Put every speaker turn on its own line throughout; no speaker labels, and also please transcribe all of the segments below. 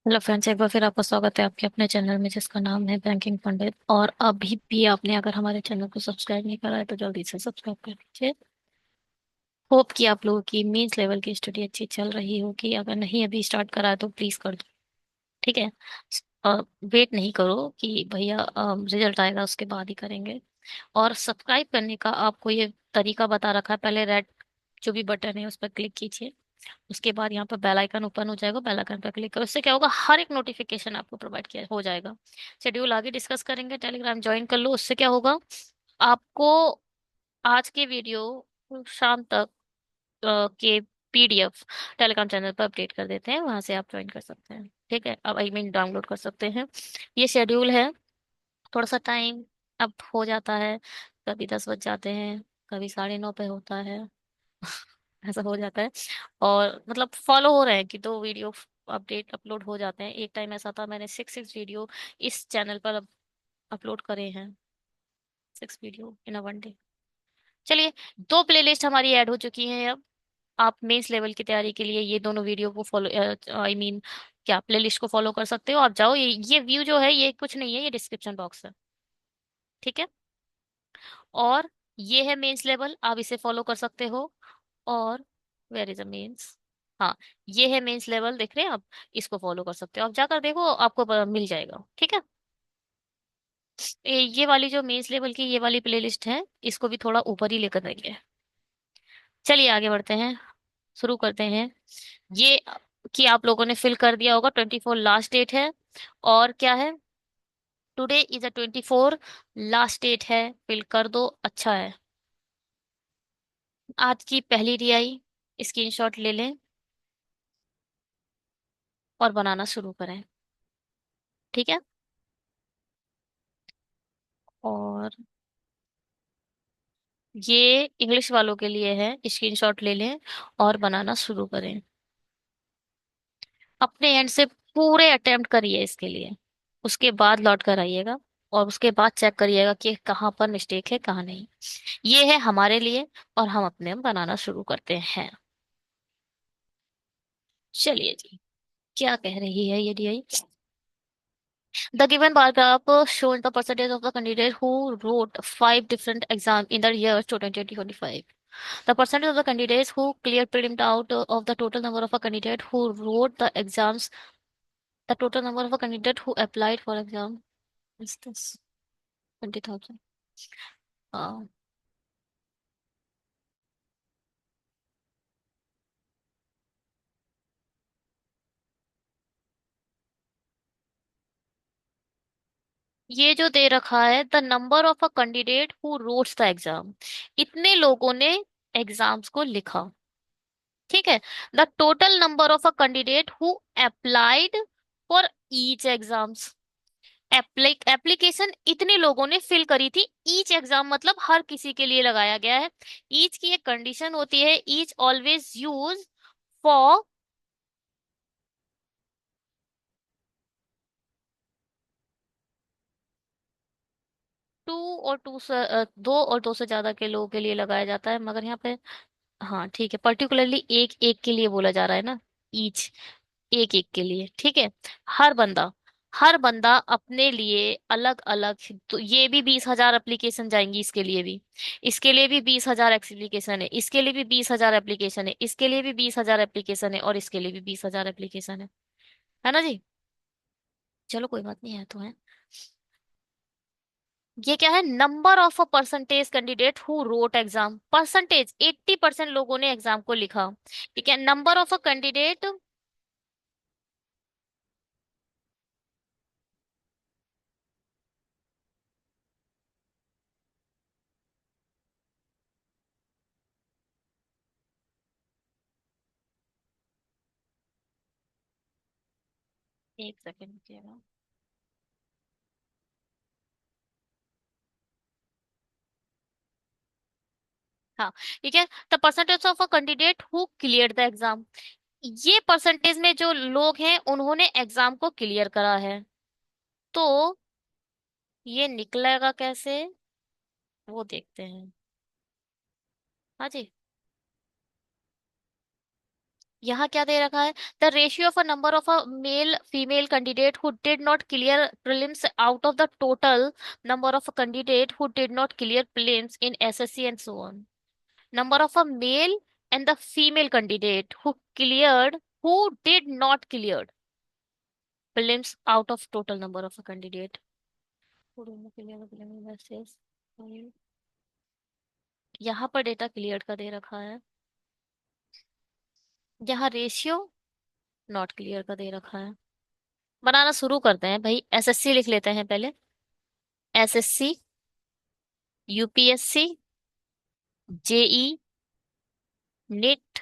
Hello friends, एक बार फिर आपका स्वागत है आपके अपने चैनल में जिसका नाम है बैंकिंग पंडित। और अभी भी आपने अगर हमारे चैनल को सब्सक्राइब नहीं करा है तो जल्दी से सब्सक्राइब कर लीजिए। होप कि आप लोगों की मींस लेवल की स्टडी अच्छी चल रही होगी। अगर नहीं अभी स्टार्ट करा है तो प्लीज कर दो। ठीक है। वेट नहीं करो कि भैया रिजल्ट आएगा उसके बाद ही करेंगे। और सब्सक्राइब करने का आपको ये तरीका बता रखा है। पहले रेड जो भी बटन है उस पर क्लिक कीजिए। उसके बाद यहाँ पर बेल आइकन ओपन हो जाएगा, बेल आइकन पर क्लिक करो। उससे क्या होगा, हर एक नोटिफिकेशन आपको प्रोवाइड किया हो जाएगा। शेड्यूल आगे डिस्कस करेंगे। टेलीग्राम ज्वाइन कर लो। उससे क्या होगा, आपको आज के वीडियो शाम तक के पीडीएफ टेलीग्राम चैनल पर अपडेट कर देते हैं, वहां से आप ज्वाइन कर सकते हैं। ठीक है, अब आई मीन डाउनलोड कर सकते हैं। ये शेड्यूल है। थोड़ा सा टाइम अब हो जाता है, कभी 10 बज जाते हैं, कभी 9:30 पे होता है। ऐसा हो जाता है। और मतलब फॉलो हो रहे हैं कि दो वीडियो अपडेट अपलोड हो जाते हैं। एक टाइम ऐसा था, मैंने 6 वीडियो इस चैनल पर अपलोड करे हैं। 6 video in a one day. चलिए, दो प्लेलिस्ट हमारी ऐड हो चुकी हैं अब। आप मेंस लेवल की तैयारी के लिए ये दोनों वीडियो को फॉलो, आई मीन क्या, प्लेलिस्ट को फॉलो कर सकते हो। आप जाओ, ये व्यू जो है ये कुछ नहीं है, ये डिस्क्रिप्शन बॉक्स है। ठीक है। और ये है मेंस लेवल, आप इसे फॉलो कर सकते हो। और वेयर इज अ मेंस, हाँ, ये है मेंस लेवल, देख रहे हैं आप। इसको फॉलो कर सकते हो, आप जाकर देखो, आपको मिल जाएगा। ठीक है। ये वाली जो मेंस लेवल की ये वाली प्लेलिस्ट है, इसको भी थोड़ा ऊपर ही लेकर जाएंगे। चलिए आगे बढ़ते हैं, शुरू करते हैं। ये कि आप लोगों ने फिल कर दिया होगा, 24 लास्ट डेट है। और क्या है, today is a 24 last date है। फिल कर दो, अच्छा है। आज की पहली डीआई स्क्रीनशॉट ले लें और बनाना शुरू करें। ठीक है। और ये इंग्लिश वालों के लिए है, स्क्रीनशॉट ले लें और बनाना शुरू करें। अपने एंड से पूरे अटेम्प्ट करिए इसके लिए। उसके बाद लौट कर आइएगा और उसके बाद चेक करिएगा कि कहाँ पर मिस्टेक है कहाँ नहीं। ये है हमारे लिए। और हम अपने बनाना शुरू करते हैं। चलिए जी, क्या कह रही है ये DI. The given bar graph shows the percentage of the candidate who wrote 5 different exams in the year 2025. The percentage of the candidates who cleared prelim out of the total number of a candidate who wrote the exams, the total number of a candidate who applied for exam is this 20,000. हाँ, ये जो दे रखा है, the number of a candidate who wrote the exam, इतने लोगों ने exams को लिखा। ठीक है। The total number of a candidate who applied for each exams, application इतने लोगों ने फिल करी थी। ईच एग्जाम मतलब हर किसी के लिए लगाया गया है। ईच की एक कंडीशन होती है, each always use four, two और टू से दो और दो से ज्यादा के लोगों के लिए लगाया जाता है, मगर यहाँ पे हाँ ठीक है, पर्टिकुलरली एक एक के लिए बोला जा रहा है ना। ईच, एक एक के लिए। ठीक है। हर बंदा, हर बंदा अपने लिए अलग अलग। तो ये भी 20,000 एप्लीकेशन जाएंगी, इसके लिए भी, इसके लिए भी 20,000 एप्लीकेशन है, इसके लिए भी 20,000 एप्लीकेशन है, इसके लिए भी 20,000 एप्लीकेशन है, और इसके लिए भी 20,000 एप्लीकेशन है ना जी। चलो कोई बात नहीं है तो है। ये क्या है, number of a percentage candidate who road exam, percentage 80% लोगों ने एग्जाम को लिखा। ठीक है, नंबर ऑफ अ कैंडिडेट, एक सेकेंड रुकिएगा। हाँ, ठीक है। The percentage of a candidate who clear the exam, ये परसेंटेज में जो लोग हैं उन्होंने एग्जाम को क्लियर करा है। तो ये निकलेगा कैसे, वो देखते हैं। हाँ जी। यहाँ क्या दे रखा है? The ratio of a number of a male female candidate who did not clear prelims out of the total number of a candidate who did not clear prelims in SSC and so on. Number of a male and the female candidate who did not cleared prelims out of total number of a candidate who did not clear the prelims versus यहाँ पर data clear का दे रखा है, यहाँ ratio not clear का दे रखा है। बनाना शुरू करते हैं भाई, एसएससी लिख लेते हैं पहले। SSC, UPSC, JEE, NEET,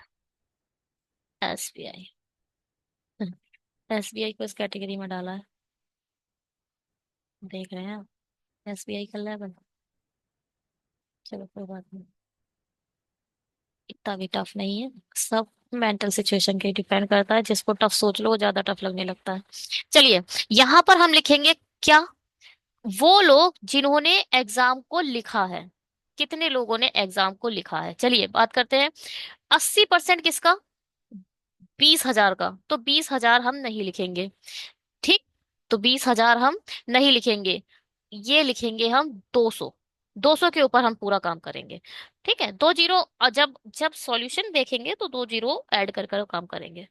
SBI. SBI को इस कैटेगरी में डाला है, देख रहे हैं आप। एसबीआई का लेवल, चलो कोई बात नहीं, इतना भी टफ नहीं है। सब मेंटल सिचुएशन के डिपेंड करता है, जिसको टफ सोच लो वो ज्यादा टफ लगने लगता है। चलिए, यहाँ पर हम लिखेंगे क्या? वो लोग जिन्होंने एग्जाम को लिखा है। कितने लोगों ने एग्जाम को लिखा है? चलिए बात करते हैं। 80% किसका? 20,000 का। तो 20,000 हम नहीं लिखेंगे, ठीक। तो 20,000 हम नहीं लिखेंगे, ये लिखेंगे हम 200। 200 के ऊपर हम पूरा काम करेंगे, ठीक है। दो जीरो, और जब जब सॉल्यूशन देखेंगे तो दो जीरो ऐड कर कर काम करेंगे।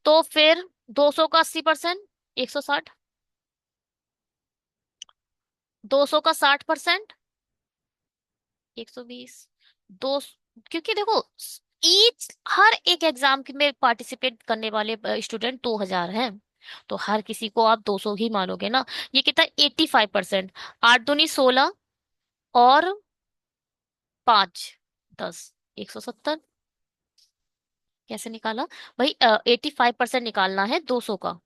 तो फिर 200 का 80%, 160। 200 का 60%, 120। दो, क्योंकि देखो, ईच हर एक एग्जाम में पार्टिसिपेट करने वाले स्टूडेंट 2,000 हैं, तो हर किसी को आप 200 ही मानोगे ना। ये कितना? 85%। 8 दूनी 16, और 5 10, 170। कैसे निकाला भाई? 85% निकालना है 200 का।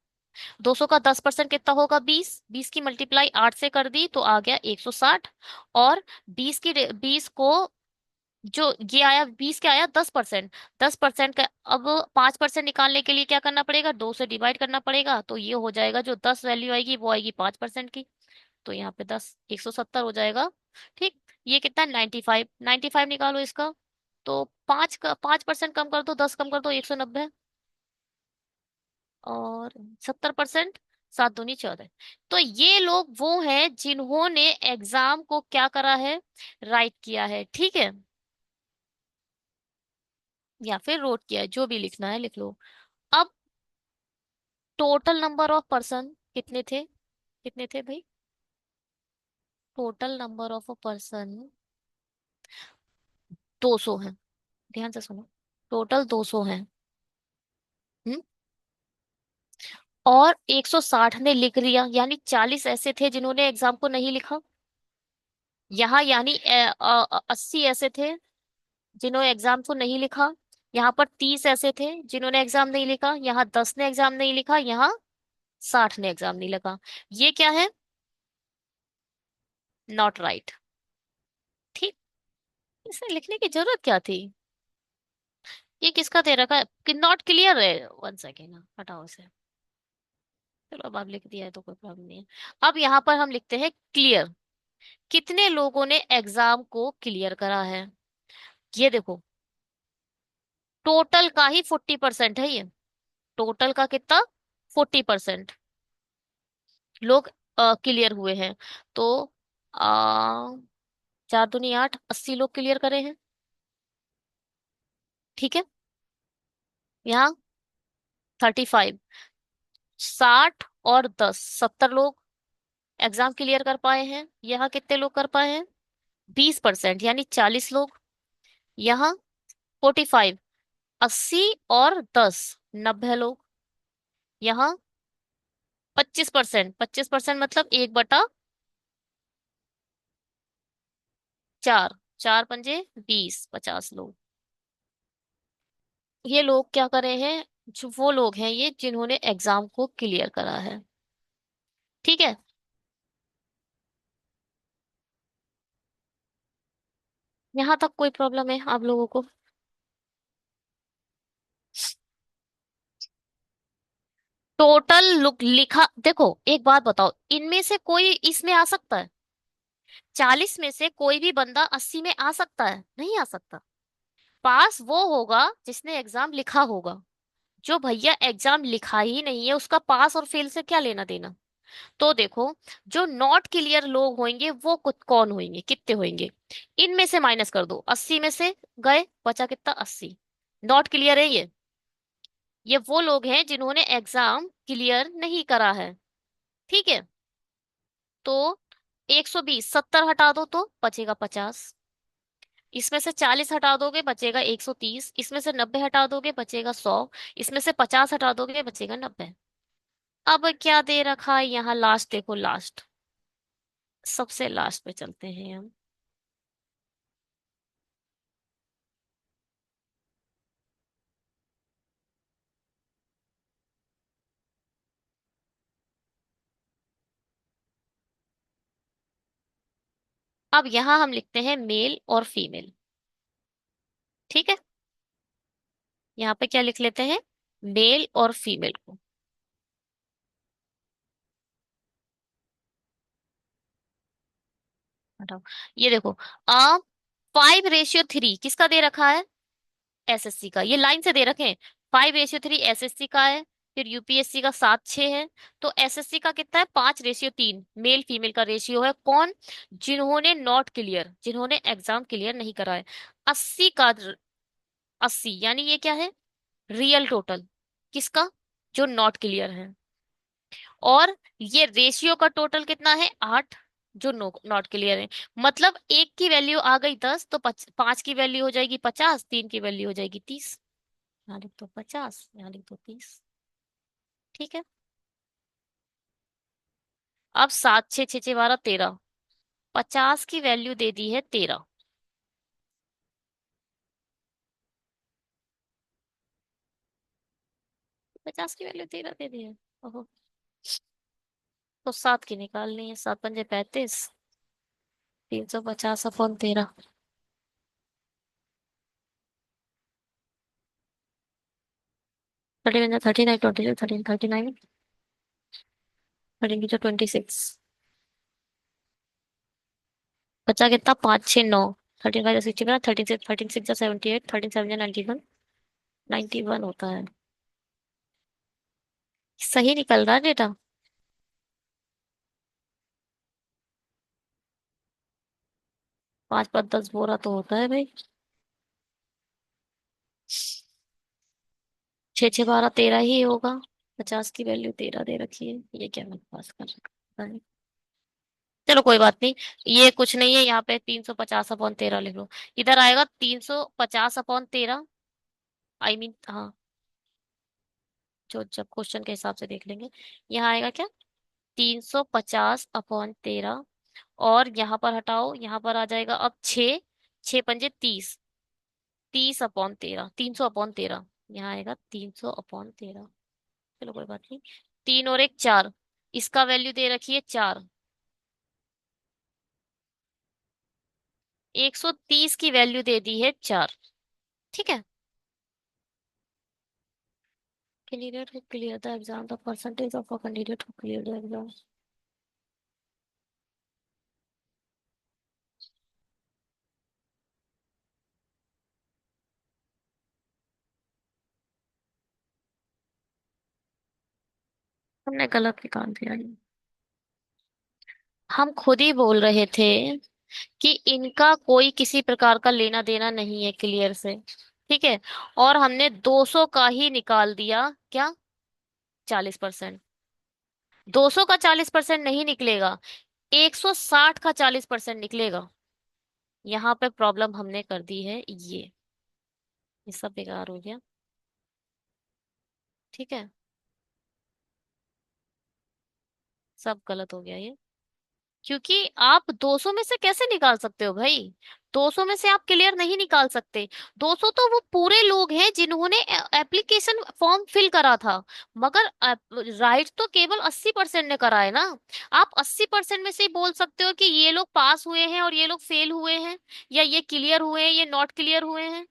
200 का 10% कितना होगा? 20। 20 की मल्टीप्लाई 8 से कर दी तो आ गया 160। और 20 को, जो ये आया 20 क्या आया? 10%। 10% का अब 5% निकालने के लिए क्या करना पड़ेगा? 2 से डिवाइड करना पड़ेगा, तो ये हो जाएगा, जो 10 वैल्यू आएगी वो आएगी 5% की। तो यहाँ पे 10, 170 हो जाएगा, ठीक। ये कितना? 95। 95 निकालो इसका, तो 5% कम कर दो, 10 कम कर दो, 190। और 70%, 7 दूनी 14। तो ये लोग वो हैं जिन्होंने एग्जाम को क्या करा है? राइट किया है, ठीक है, या फिर रोट किया है, जो भी लिखना है लिख लो। अब टोटल नंबर ऑफ पर्सन कितने थे? कितने थे भाई? Total number of a person 200 है। ध्यान से सुनो, टोटल 200 है। हम्म। और 160 ने लिख लिया, यानी 40 ऐसे थे जिन्होंने एग्जाम को नहीं लिखा। यहाँ यानी 80 ऐसे थे जिन्होंने एग्जाम को नहीं लिखा। यहाँ पर 30 ऐसे थे जिन्होंने एग्जाम नहीं लिखा। यहाँ 10 ने एग्जाम नहीं लिखा। यहाँ 60 ने एग्जाम नहीं लिखा। ये क्या है? नॉट राइट, ठीक। इसे लिखने की जरूरत क्या थी? ये किसका दे रखा है कि नॉट क्लियर है? 1 सेकेंड, हटाओ इसे। चलो, अब आप लिख दिया है तो कोई प्रॉब्लम नहीं है। अब यहाँ पर हम लिखते हैं क्लियर। कितने लोगों ने एग्जाम को क्लियर करा है? ये देखो, टोटल का ही 40% है ये। टोटल का कितना? 40% लोग क्लियर हुए हैं। तो आ, 4 दूनी 8, 80 लोग क्लियर करे हैं, ठीक है। यहाँ 35, 60 और 10, 70 लोग एग्जाम क्लियर कर पाए हैं। यहाँ कितने लोग कर पाए हैं? 20%, यानी 40 लोग। यहाँ 45, 80 और 10, 90 लोग। यहाँ 25%, 25% मतलब 1/4। 4 पंजे 20, 50 लोग। ये लोग क्या करे हैं? जो वो लोग हैं ये जिन्होंने एग्जाम को क्लियर करा है, ठीक है। यहाँ तक कोई प्रॉब्लम है आप लोगों को? टोटल लुक लिखा, देखो एक बात बताओ, इनमें से कोई इसमें आ सकता है? 40 में से कोई भी बंदा 80 में आ सकता है? नहीं आ सकता। पास वो होगा जिसने एग्जाम लिखा होगा। जो भैया एग्जाम लिखा ही नहीं है उसका पास और फेल से क्या लेना देना। तो देखो, जो नॉट क्लियर लोग होंगे वो कौन होंगे, कितने होंगे। इनमें से माइनस कर दो, 80 में से गए, बचा कितना, 80। नॉट क्लियर है ये वो लोग हैं जिन्होंने एग्जाम क्लियर नहीं करा है। ठीक है। तो 120, 70 हटा दो तो बचेगा 50। इसमें से 40 हटा दोगे बचेगा 130। इसमें से 90 हटा दोगे बचेगा 100। इसमें से 50 हटा दोगे बचेगा 90। अब क्या दे रखा है यहाँ, लास्ट देखो, लास्ट, सबसे लास्ट पे चलते हैं हम। अब यहाँ हम लिखते हैं मेल और फीमेल। ठीक है। यहाँ पे क्या लिख लेते हैं, मेल और फीमेल को। हटाओ। ये देखो, आ 5:3 किसका दे रखा है, एसएससी का। ये लाइन से दे रखे हैं। 5:3 एसएससी का है। फिर यूपीएससी का 7:6 है। तो एसएससी का कितना है, 5:3। मेल फीमेल का रेशियो है। कौन, जिन्होंने नॉट क्लियर, जिन्होंने एग्जाम क्लियर नहीं करा है। 80 का 80 यानी ये क्या है, रियल टोटल किसका, जो नॉट क्लियर है। और ये रेशियो का टोटल कितना है, 8, जो नॉट क्लियर है। मतलब एक की वैल्यू आ गई 10 तो 5 की वैल्यू हो जाएगी 50, 3 की वैल्यू हो जाएगी 30। यहाँ लिख दो 50, यहाँ लिख दो 30। ठीक है। अब 7 6 6 6 12 13, 50 की वैल्यू दे दी है 13। 50 की वैल्यू 13 दे दी है। ओहो। तो 7 की निकालनी है, 7 पंजे 35, 350/13। 30 39, 39, 13 की 26। बचा कितना, 5 6 9। 13 5 60, 13 13 6 78, 13 7 91। 91 होता है। सही निकल रहा है डेटा। 5 5 10 बोरा तो होता है भाई। 6 6 12 13 ही होगा। 50 की वैल्यू 13 दे रखी है, ये क्या मैं पास कर रखा है। चलो कोई बात नहीं। ये कुछ नहीं है, यहाँ पे 350/13 लिख लो। इधर आएगा 350/13। आई मीन हाँ, जो जब क्वेश्चन के हिसाब से देख लेंगे। यहाँ आएगा क्या, 350/13। और यहाँ पर हटाओ, यहाँ पर आ जाएगा अब 6, 6 पंजे 30। 30/13, 300/13। यहाँ आएगा 300/13। चलो कोई बात नहीं। 3 और 1 4। इसका वैल्यू दे रखी है 4। 130 की वैल्यू दे दी है 4। ठीक है। Candidate who clear the exam, the percentage of a candidate who clear the exam। हमने गलत निकाल दिया ये। हम खुद ही बोल रहे थे कि इनका कोई किसी प्रकार का लेना देना नहीं है क्लियर से। ठीक है। और हमने 200 का ही निकाल दिया क्या, 40%। 200 का 40% नहीं निकलेगा, 160 का 40% निकलेगा। यहाँ पे प्रॉब्लम हमने कर दी है ये सब बेकार हो गया। ठीक है। सब गलत हो गया ये। क्योंकि आप 200 में से कैसे निकाल सकते हो भाई, 200 में से आप क्लियर नहीं निकाल सकते। 200 तो वो पूरे लोग हैं जिन्होंने एप्लीकेशन फॉर्म फिल करा था। मगर राइट तो केवल 80% ने करा है ना। आप 80% में से ही बोल सकते हो कि ये लोग पास हुए हैं और ये लोग फेल हुए हैं, या ये क्लियर हुए हैं, ये नॉट क्लियर हुए हैं,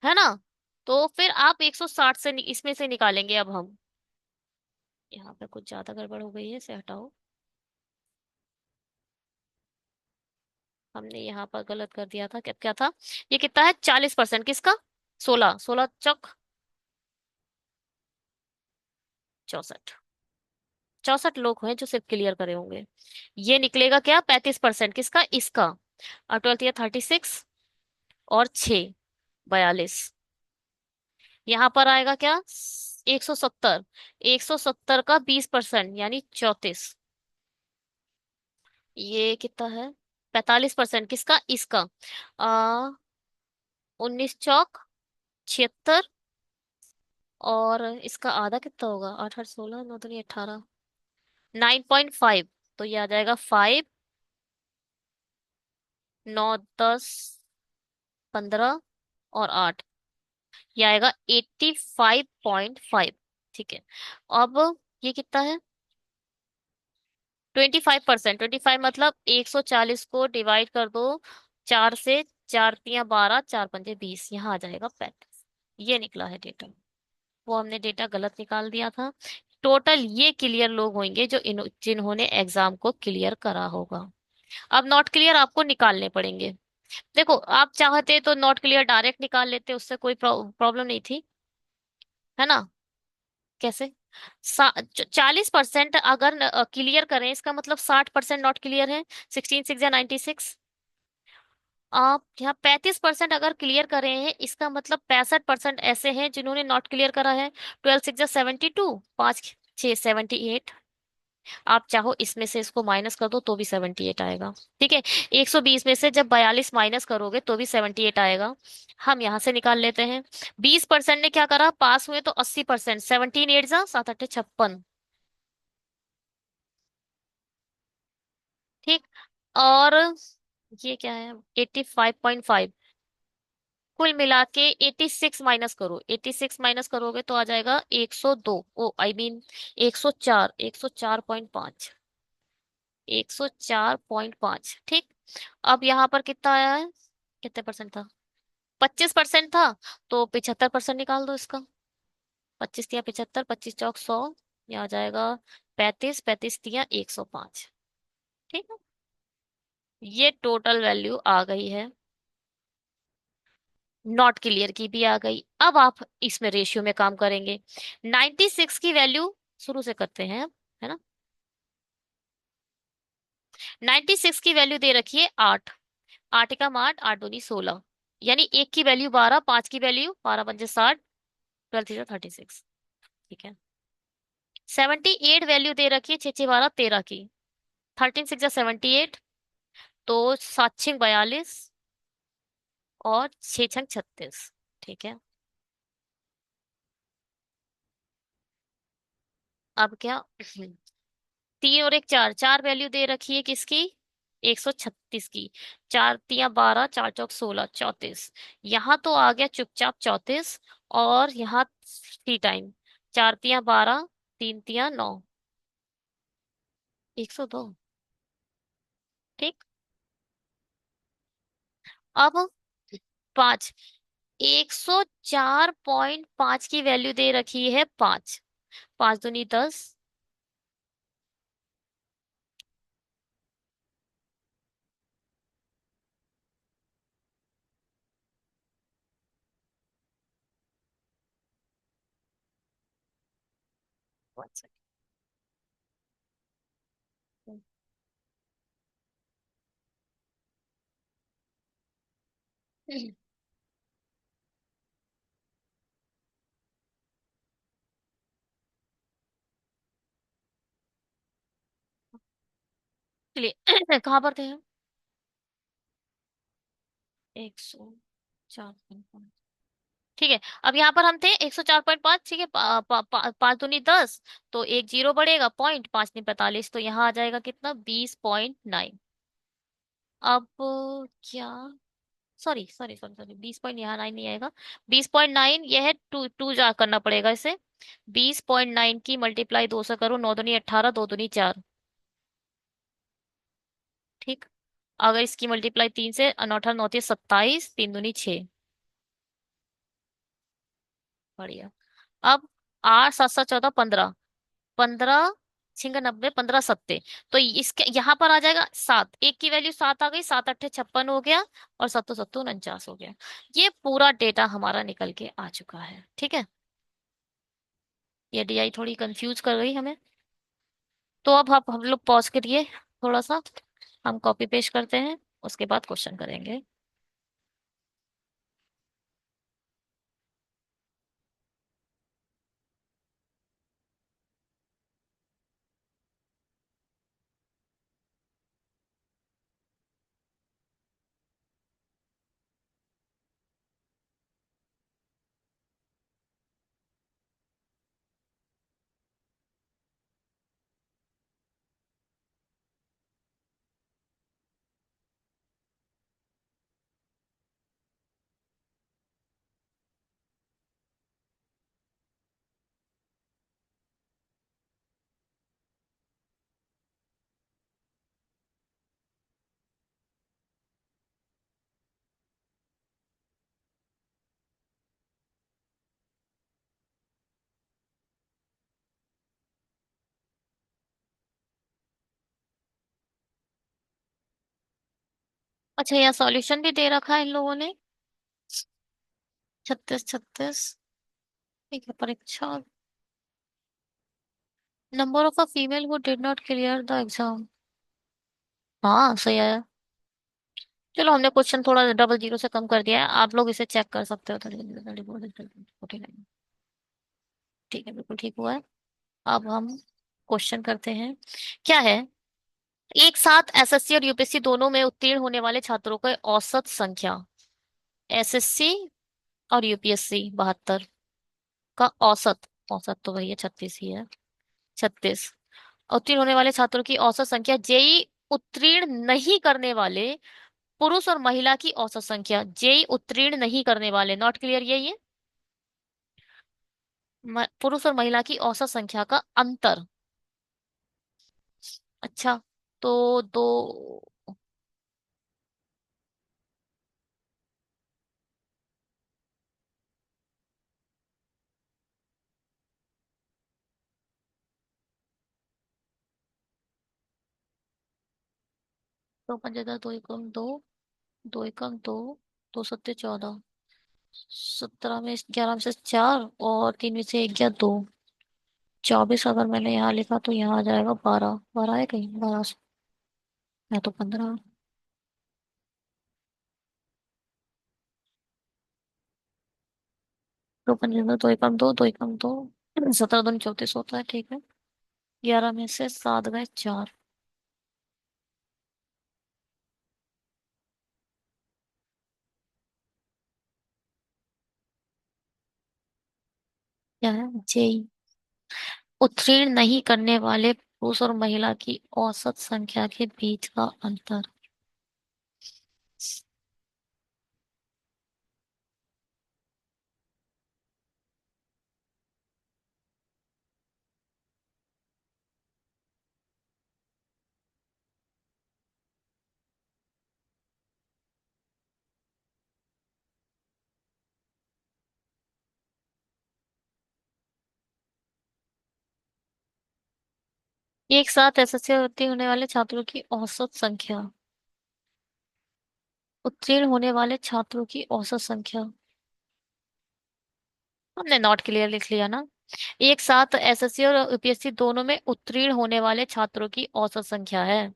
है ना। तो फिर आप 160 से इसमें से निकालेंगे अब हम। यहाँ पे कुछ ज्यादा गड़बड़ हो गई है, इसे हटाओ। हमने यहाँ पर गलत कर दिया था, क्या क्या था? ये कितना है? 40% किसका? 16, 16 चौक 64। 64 लोग हैं जो सिर्फ क्लियर करे होंगे। ये निकलेगा क्या? 35% किसका? इसका। और 12 या 36 और 6, 42। यहाँ पर आएगा क्या? 170। 170 का 20% यानी 34। ये कितना है? 45% किसका? इसका। 19 चौक 76। और इसका आधा कितना होगा? 8 8 16 9 दूनी 18, 9.5। तो ये आ जाएगा 5, 9 10 15 और 8। ये आएगा 85.5। ठीक है। अब ये कितना है? 25%। 25 मतलब 140 को डिवाइड कर दो 4 से। 4 तियां 12, 4 पंजे 20, यहाँ आ जाएगा 35। ये निकला है डेटा। वो हमने डेटा गलत निकाल दिया था। टोटल ये क्लियर लोग होंगे जो जिन्होंने एग्जाम को क्लियर करा होगा। अब नॉट क्लियर आपको निकालने पड़ेंगे। देखो, आप चाहते तो नॉट क्लियर डायरेक्ट निकाल लेते, उससे कोई प्रॉब्लम नहीं थी, है ना? कैसे? 40% अगर क्लियर करें, इसका मतलब 60% नॉट क्लियर है। 16 6 या 96। आप यहाँ 35% अगर क्लियर करे हैं, इसका मतलब 65% ऐसे हैं जिन्होंने नॉट क्लियर करा है। 12 6 72, 5 6 78। आप चाहो इसमें से इसको माइनस कर दो तो भी 78 आएगा। ठीक है। 120 में से जब 42 माइनस करोगे तो भी 78 आएगा। हम यहां से निकाल लेते हैं। 20% ने क्या करा? पास हुए तो 80%। 17 8 जा 7 8 56। ठीक। और ये क्या है? 85.5। कुल मिला के 86 माइनस करो। 86 माइनस करोगे तो आ जाएगा 102। ओ आई मीन 104। 104.5। 104.5। ठीक। अब यहाँ पर कितना आया है? कितने परसेंट था? 25% था। तो 75% निकाल दो इसका। 25 तिया 75, 25 चौक 100। ये आ जाएगा 35। 35 तिया 105। ठीक है। ये टोटल वैल्यू आ गई है। नॉट क्लियर की भी आ गई। अब आप इसमें रेशियो में काम करेंगे। 96 की वैल्यू शुरू से करते हैं, है ना? 96 की वैल्यू दे रखी है 8। 8 का मान 8 दूनी 16। यानी एक की वैल्यू 12, 5 की वैल्यू 12 पंजे 60, 12 36। ठीक है। 78 वैल्यू दे रखी है 6 6 12 13 की। 13 6 78। तो 7 6 42 और 6 6 36। ठीक है। अब क्या? 3 और 1 4। 4 वैल्यू दे रखी है किसकी? 136 की। 4 तिया 12, 4 चौक 16, 34। यहाँ तो आ गया चुपचाप 34। और यहाँ 3 टाइम। 4 तिया 12, 3 तिया 9, 102। ठीक। अब 5। 104.5 की वैल्यू दे रखी है 5। 5 दूनी 10। चलिए कहाँ पर थे हम? 104.5। ठीक है। अब यहाँ पर हम थे 104.5। ठीक है। 5 दूनी 10। तो एक जीरो बढ़ेगा पॉइंट, 5 नहीं 45। तो यहाँ आ जाएगा कितना? 20.9। अब क्या? Sorry sorry sorry sorry, 20 point यहाँ 9 नहीं आएगा। 20.9 यह है। टू टू जा करना पड़ेगा इसे। 20.9 की मल्टीप्लाई 2 से करो। 9 दूनी 18, 2 दूनी 4। ठीक। अगर इसकी मल्टीप्लाई 3 से, 9 8 9 27, 3 दूनी 6। बढ़िया। अब 8 7 7 14 15। 15 छिंग 90, 15 सत्ते। तो इसके यहाँ पर आ जाएगा 7, एक की वैल्यू 7 आ गई, 7 अट्ठे 56 हो गया, और सत्तो सत्तो 49 हो गया। ये पूरा डेटा हमारा निकल के आ चुका है, ठीक है। ये डीआई थोड़ी कंफ्यूज कर गई हमें। तो अब हम लोग पॉज करिए थोड़ा सा, हम कॉपी पेस्ट करते हैं, उसके बाद क्वेश्चन करेंगे। अच्छा, यहाँ सॉल्यूशन भी दे रखा है इन लोगों ने। 36 36, ठीक है। परीक्षा, number of a female who did not clear the exam. हाँ, सही आया। चलो, हमने क्वेश्चन थोड़ा डबल जीरो से कम कर दिया है, आप लोग इसे चेक कर सकते हो। 49, ठीक है, बिल्कुल ठीक हुआ है। अब हम क्वेश्चन करते हैं। क्या है, एक साथ एसएससी और यूपीएससी दोनों में उत्तीर्ण होने वाले छात्रों की औसत संख्या। एसएससी और यूपीएससी 72 का औसत, औसत तो भैया 36 ही है, 36। उत्तीर्ण होने वाले छात्रों की औसत संख्या, जेई उत्तीर्ण नहीं करने वाले पुरुष और महिला की औसत संख्या, जेई उत्तीर्ण नहीं करने वाले, नॉट क्लियर यही है। पुरुष और महिला की औसत संख्या का अंतर। अच्छा, तो दो, दो पंजे दस, दो एकम दो, दो एकम दो, दो सत्ते 14, 17 में 11 में से 4, और 3 में से 1 गया 2, 24 अगर मैंने यहाँ लिखा तो यहाँ आ जाएगा 12, 12 है कहीं, 12 है तो 15। दो पंजे दो, दो एकम दो, दो एकम दो, 17 दूनी 34 होता है, ठीक है। 11 में से 7 गए 4, क्या है, जेई उत्तीर्ण नहीं करने वाले पुरुष और महिला की औसत संख्या के बीच का अंतर। एक साथ एसएससी उत्तीर्ण होने वाले छात्रों की औसत संख्या, उत्तीर्ण होने वाले छात्रों की औसत संख्या, हमने नॉट क्लियर लिख लिया ना। एक साथ एसएससी और यूपीएससी दोनों में उत्तीर्ण होने वाले छात्रों की औसत संख्या है,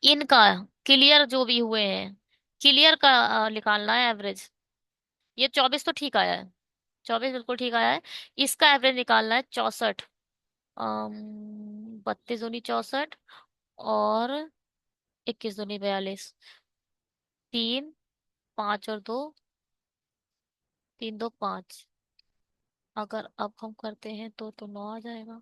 इनका क्लियर जो भी हुए हैं, क्लियर का निकालना है एवरेज। ये 24 तो ठीक आया है, 24 बिल्कुल ठीक आया है। इसका एवरेज निकालना है 64, 32 दूनी 64, और 21 दूनी 42, 3, 5 और 2, 3 2 5। अगर अब हम करते हैं तो 9 आ जाएगा।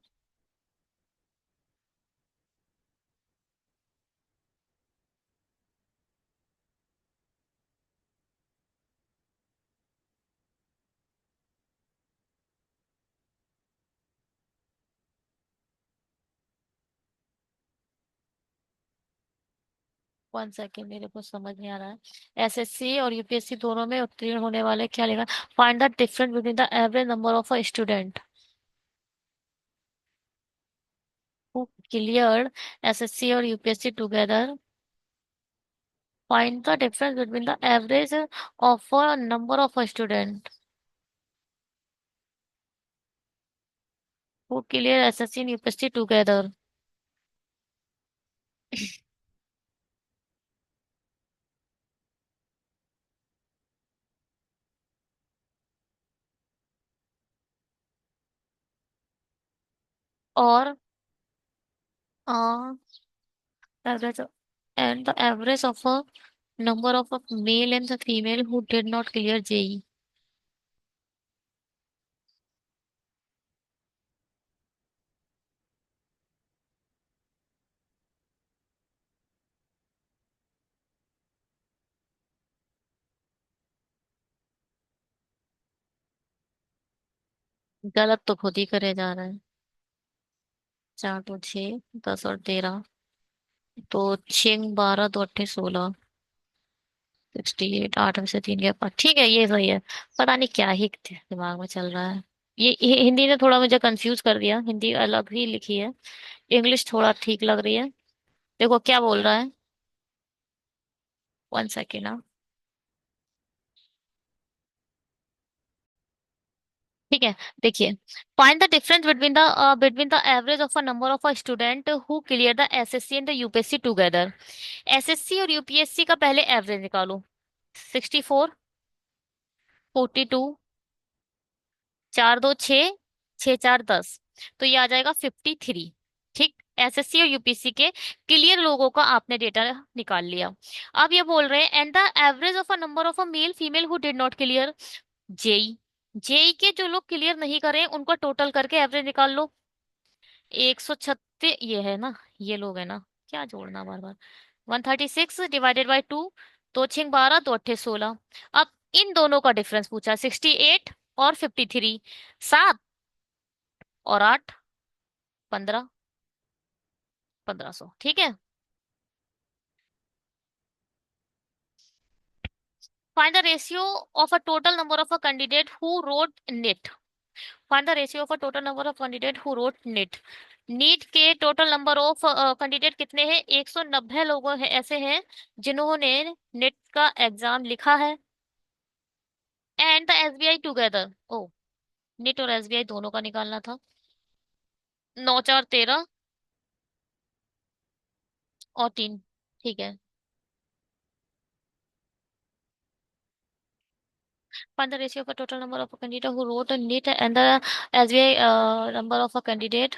1 सेकेंड, मेरे को समझ नहीं आ रहा है। एसएससी और यूपीएससी दोनों में उत्तीर्ण होने वाले, क्या लिखा, find the difference between the average number of a student. who cleared SSC or UPSC together. Find the difference between the average of a number of a student who clear SSC and UPSC together. और average and the average of a number of a male and the female who did not clear JE. गलत तो खुद ही करे जा रहा है। 4 तो 6, 10 और 13, तो 6 12 2 8 16, 68, 8 में से 3 गया 5। ठीक है, ये सही है। पता नहीं क्या ही दिमाग में चल रहा है। ये हिंदी ने थोड़ा मुझे कंफ्यूज कर दिया, हिंदी अलग ही लिखी है, इंग्लिश थोड़ा ठीक लग रही है। देखो क्या बोल रहा है। 1 सेकेंड ना। ठीक है, देखिए। Find the difference between the average of a number of a student who clear the assessee and the UPSC together. SSC और यूपीएससी का पहले एवरेज निकालो। 64, 42, 4 2 6, 6 4 10, तो ये आ जाएगा 53। ठीक। एसएससी और यूपीएससी के क्लियर लोगों का आपने डेटा निकाल लिया। अब ये बोल रहे हैं and the average of a number of a male female who did not clear JEE. JEE के जो लोग क्लियर नहीं करे उनको टोटल करके एवरेज निकाल लो। 136 ये है ना, ये लोग है ना, क्या जोड़ना बार बार। 136 डिवाइडेड बाई 2, 2 6 12 2 8 16। अब इन दोनों का डिफरेंस पूछा, 68 और 53। 7 और 8, 15, 1500। ठीक है। Find the ratio of a total number of a candidate who wrote NEET. Find the ratio of a total number of candidate who wrote NEET. NEET के टोटल नंबर ऑफ कैंडिडेट कितने हैं? 190 लोगों है, ऐसे हैं जिन्होंने नेट का exam लिखा है। And the SBI together. Oh, NEET और एसबीआई दोनों का निकालना था। 9 4 13 और 3। ठीक है। Find the ratio of a total number of candidate who road neat and the SBI number of a candidate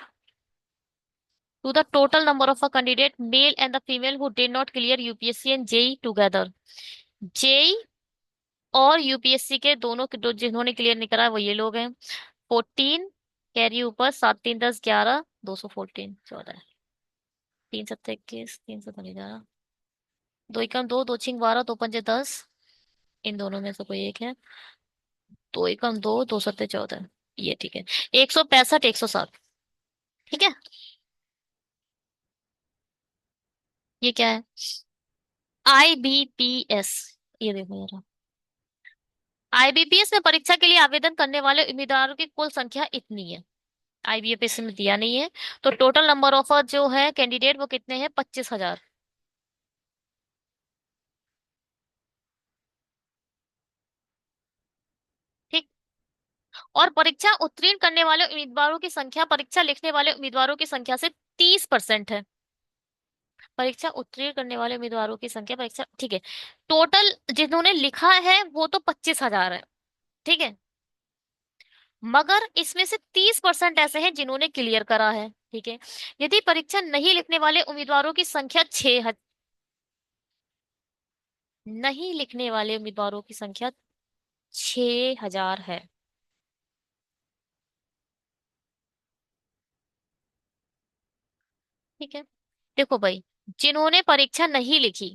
to the total number of a candidate male and the female who did not clear UPSC and JEE together। JEE और UPSC के दोनों जिन्होंने clear नहीं करा वो ये लोग हैं। 14 कैरी ऊपर, 7 3 10 11, 214 14। 3 7 21, 3 से तो नहीं जा रहा। 2 एकम 2, 2 6 12, 2 5 10। इन दोनों में से कोई एक है। 2 एकम 2, 2 7 14। ये ठीक है। 165 107। ठीक है। ये क्या है? IBPS। ये देखो जरा। आईबीपीएस में परीक्षा के लिए आवेदन करने वाले उम्मीदवारों की कुल संख्या इतनी है। आईबीपीएस में दिया नहीं है, तो टोटल नंबर ऑफ जो है कैंडिडेट वो कितने हैं? 25,000। ठीक। और परीक्षा उत्तीर्ण करने वाले उम्मीदवारों की संख्या परीक्षा लिखने वाले उम्मीदवारों की संख्या से 30% है। परीक्षा उत्तीर्ण करने वाले उम्मीदवारों की संख्या परीक्षा, ठीक है। टोटल जिन्होंने लिखा है वो तो 25,000 है। ठीक है। मगर इसमें से 30% ऐसे हैं जिन्होंने क्लियर करा है। ठीक है। यदि परीक्षा नहीं लिखने वाले उम्मीदवारों की संख्या 6, नहीं लिखने वाले उम्मीदवारों की संख्या 6,000 है। ठीक है। देखो भाई, जिन्होंने परीक्षा नहीं लिखी,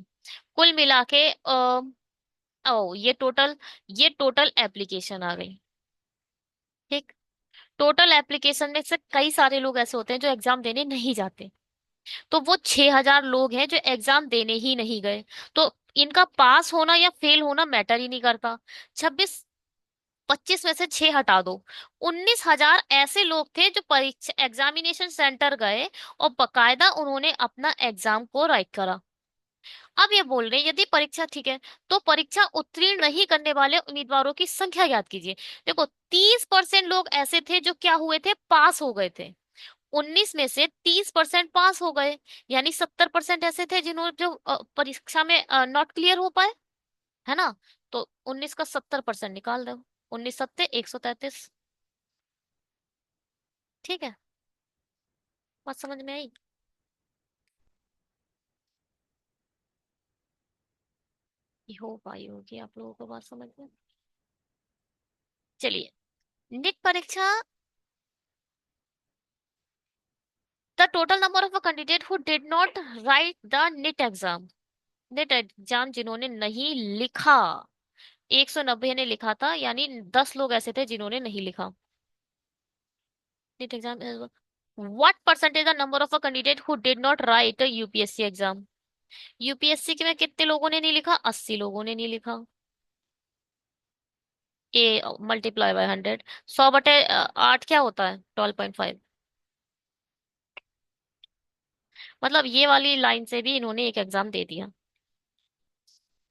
कुल मिला के ओ ये टोटल एप्लीकेशन आ गई। ठीक। टोटल एप्लीकेशन में से कई सारे लोग ऐसे होते हैं जो एग्जाम देने नहीं जाते, तो वो 6,000 लोग हैं जो एग्जाम देने ही नहीं गए। तो इनका पास होना या फेल होना मैटर ही नहीं करता। 26 25 में से 6 हटा दो। 19,000 ऐसे लोग थे जो परीक्षा एग्जामिनेशन सेंटर गए और बकायदा उन्होंने अपना एग्जाम को राइट करा। अब ये बोल रहे हैं यदि परीक्षा ठीक है, तो परीक्षा उत्तीर्ण नहीं करने वाले उम्मीदवारों की संख्या ज्ञात कीजिए। देखो, 30% लोग ऐसे थे जो क्या हुए थे, पास हो गए थे। 19 में से 30% पास हो गए, यानी 70% ऐसे थे जिन्होंने जो परीक्षा में नॉट क्लियर हो पाए, है ना। तो 19 का 70% निकाल दो। 19 सत्ते 133। ठीक है, बात समझ में आई? ये हो पाई होगी आप लोगों को बात समझ में। चलिए, नीट परीक्षा। The total number of a candidate who did not write the NIT exam, NIT exam जिन्होंने नहीं लिखा, 190 ने लिखा था, यानी 10 लोग ऐसे थे जिन्होंने नहीं लिखा NIT exam. What percentage the number of a candidate who did not write a UPSC exam? UPSC के में कितने लोगों ने नहीं लिखा? 80 लोगों ने नहीं लिखा। ए मल्टीप्लाई बाय 100, 100/8 क्या होता है? 12.5। मतलब ये वाली लाइन से भी इन्होंने एक एग्जाम दे दिया।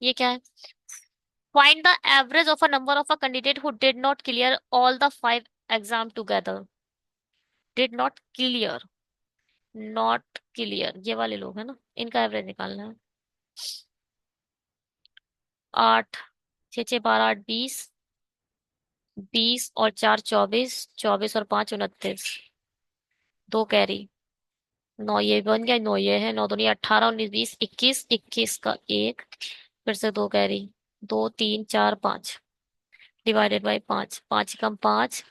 ये क्या है? Find the average of a number of a candidate who did not clear all the 5 exam together. Did not clear, not clear, ये वाले लोग हैं ना, इनका एवरेज निकालना है। 8, 6 6 12 8 20, 20 और 4 24, 24 और 5 29, 2 कैरी, 9 ये बन गया, 9 ये है, 9 दूनी 18, 19 20 21, 21 का एक, फिर से 2 कैरी, 2 3 4 5 डिवाइडेड बाई 5, 5 कम 5,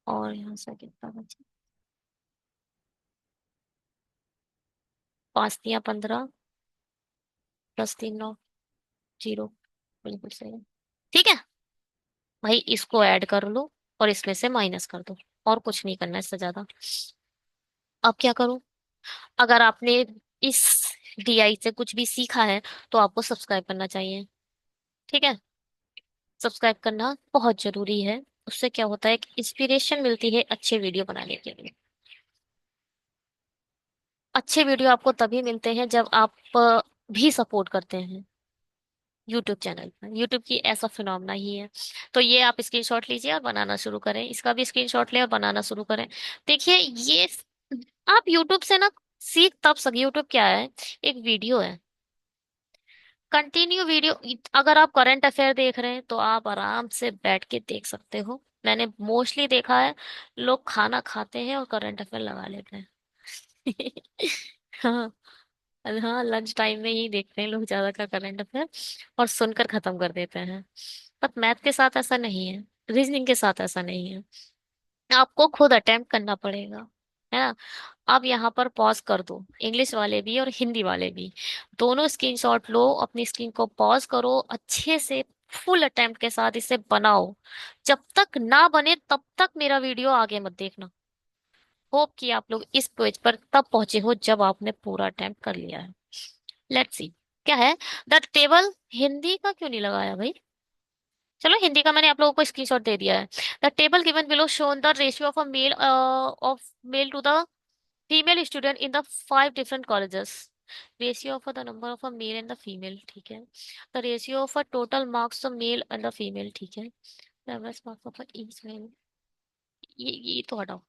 और यहाँ से कितना बचा? 5 तिया 15, +3 9, 0। बिल्कुल सही है। ठीक है भाई, इसको ऐड कर लो और इसमें से माइनस कर दो, और कुछ नहीं करना इससे ज्यादा। अब क्या करूं? अगर आपने इस डीआई से कुछ भी सीखा है तो आपको सब्सक्राइब करना चाहिए। ठीक है, सब्सक्राइब करना बहुत जरूरी है। उससे क्या होता है कि इंस्पिरेशन मिलती है अच्छे वीडियो बनाने के लिए। अच्छे वीडियो आपको तभी मिलते हैं जब आप भी सपोर्ट करते हैं यूट्यूब चैनल पर। यूट्यूब की ऐसा फिनोमेना ही है। तो ये आप स्क्रीनशॉट लीजिए और बनाना शुरू करें, इसका भी स्क्रीनशॉट लें और बनाना शुरू करें। देखिए, ये आप यूट्यूब से ना सीख तब सक यूट्यूब क्या है? एक वीडियो है, कंटिन्यू वीडियो। अगर आप करंट अफेयर देख रहे हैं तो आप आराम से बैठ के देख सकते हो। मैंने मोस्टली देखा है, लोग खाना खाते हैं और करंट अफेयर लगा लेते हैं। हाँ, हाँ, लंच टाइम में ही देखते हैं लोग ज्यादा का करंट अफेयर, और सुनकर खत्म कर देते हैं। पर मैथ के साथ ऐसा नहीं है, रीजनिंग के साथ ऐसा नहीं है। आपको खुद अटेम्प्ट करना पड़ेगा, है ना। अब यहाँ पर पॉज कर दो, इंग्लिश वाले भी और हिंदी वाले भी। दोनों स्क्रीनशॉट लो, अपनी स्क्रीन को पॉज करो, अच्छे से फुल अटेम्प्ट के साथ इसे बनाओ। जब तक ना बने तब तक मेरा वीडियो आगे मत देखना। होप कि आप लोग इस पेज पर तब पहुंचे हो जब आपने पूरा अटेम्प्ट कर लिया है। लेट्स सी क्या है। द टेबल, हिंदी का क्यों नहीं लगाया भाई? चलो, हिंदी का मैंने आप लोगों को स्क्रीनशॉट दे दिया है। The table given below shown the ratio of a male to the female student in the 5 different colleges. Ratio of the number of a male and the female, ठीक है। The ratio of a total marks of male and the female, ठीक है। The average marks of each male, ये तो हटाओ।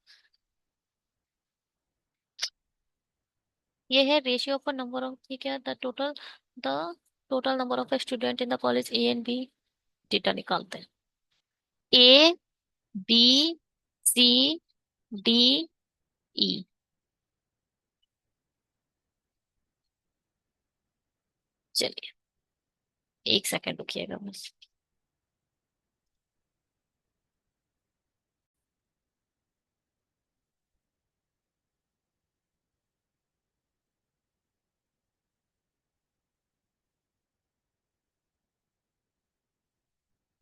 ये है ratio of number of, ठीक है। The total number of student in the college A and B. Data निकालते हैं। A, B, C, D, E. चलिए, एक सेकंड रुकिएगा बस।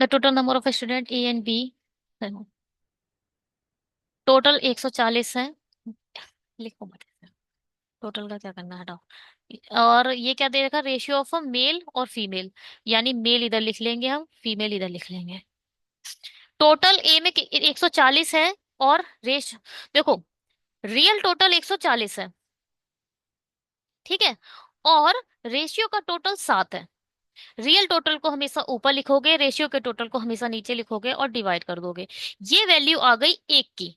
The total number of student A and B, total 140 है। लिखो मत ऐसे। टोटल का क्या करना है, हटाओ। और ये क्या दे रखा, रेशियो ऑफ अ मेल और फीमेल, यानी मेल इधर लिख लेंगे हम, फीमेल इधर लिख लेंगे। टोटल ए में 140 है, और रेश देखो, रियल टोटल 140 है, ठीक है, और रेशियो का टोटल 7 है। रियल टोटल को हमेशा ऊपर लिखोगे, रेशियो के टोटल को हमेशा नीचे लिखोगे और डिवाइड कर दोगे। ये वैल्यू आ गई एक की।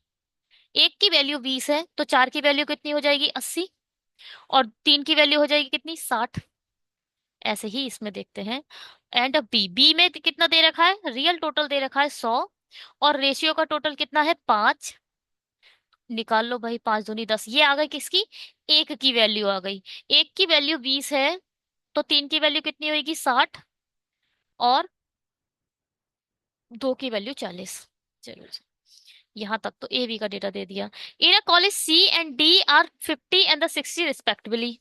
एक की वैल्यू 20 है, तो चार की वैल्यू कितनी हो जाएगी, 80, और तीन की वैल्यू हो जाएगी कितनी, 60। ऐसे ही इसमें देखते हैं। एंड बी, बी में कितना दे रखा है, रियल टोटल दे रखा है 100, और रेशियो का टोटल कितना है, 5। निकाल लो भाई, 5 दूनी 10, ये आ गई किसकी, एक की वैल्यू आ गई। एक की वैल्यू 20 है, तो तीन की वैल्यू कितनी होगी, 60, और दो की वैल्यू 40। चलो जी, यहाँ तक तो ए बी का डेटा दे दिया। In a college C and D are 50 and the 60 respectively.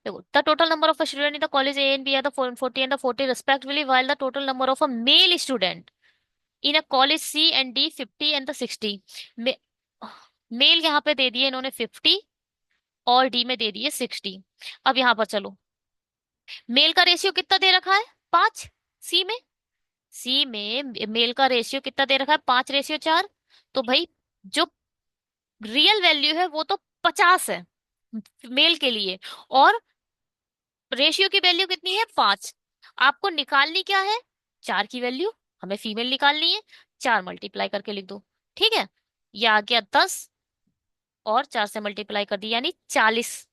देखो, the total number of student in the college A and B are the 40 and the 40 respectively, while the total number of a male student in a college C and D 50 and the 60। Male यहाँ पे दे दिए इन्होंने 50, और D में दे दिए 60। अब यहाँ पर चलो, मेल का रेशियो कितना दे रखा है, 5। सी में, सी में मेल का रेशियो कितना दे रखा है, 5:4। तो भाई, जो रियल वैल्यू है वो तो 50 है मेल के लिए, और रेशियो की वैल्यू कितनी है, 5। आपको निकालनी क्या है, चार की वैल्यू, हमें फीमेल निकालनी है। 4 मल्टीप्लाई करके लिख दो, ठीक है। ये आ गया 10, और 4 से मल्टीप्लाई कर दी, यानी 40।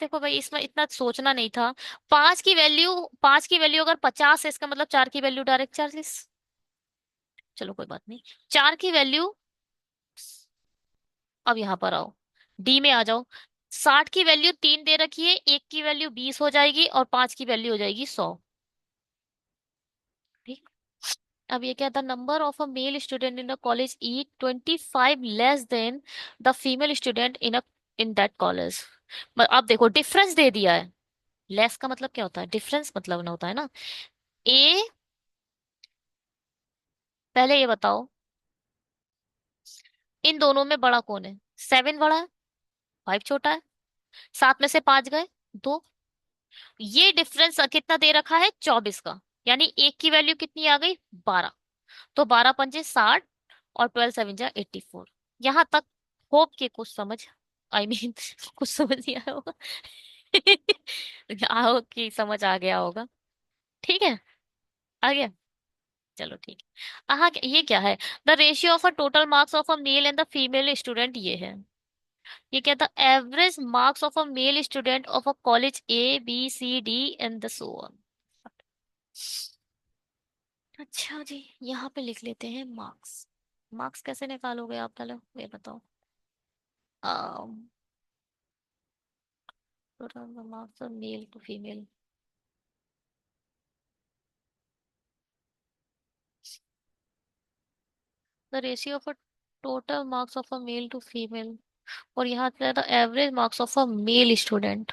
देखो भाई, इसमें इतना सोचना नहीं था। पांच की वैल्यू अगर 50 है, इसका मतलब चार की वैल्यू डायरेक्ट 40। चलो कोई बात नहीं। चार की वैल्यू, अब यहाँ पर आओ, डी में आ जाओ। 60 की वैल्यू 3 दे रखी है, एक की वैल्यू 20 हो जाएगी, और पांच की वैल्यू हो जाएगी 100। ठीक। अब ये क्या था, number of a male student in a college E 25 less than the female student in that college. अब देखो, डिफरेंस दे दिया है। लेस का मतलब क्या होता है, डिफरेंस मतलब ना होता है ना। ए, पहले ये बताओ, इन दोनों में बड़ा कौन है, 7 बड़ा है, 5 छोटा है। 7 में से 5 गए, 2। ये डिफरेंस कितना दे रखा है, 24 का, यानी एक की वैल्यू कितनी आ गई, 12। तो 12×5 = 60, और 12×7 = 84। यहां तक होप के कुछ समझ, आई मीन कुछ समझ नहीं आया होगा। आओ कि समझ आ गया होगा, ठीक है, आ गया। चलो ठीक है। हाँ, ये क्या है, the ratio of a total marks of a male and the female student, ये है। ये क्या था, average marks of a male student of a college A B C D and the so on. अच्छा जी, यहाँ पे लिख लेते हैं मार्क्स। मार्क्स कैसे निकालोगे आप, पहले ये बताओ। Total marks of male to female, the ratio of a total marks of a male to female, और यहाँ पे the average marks of a male student.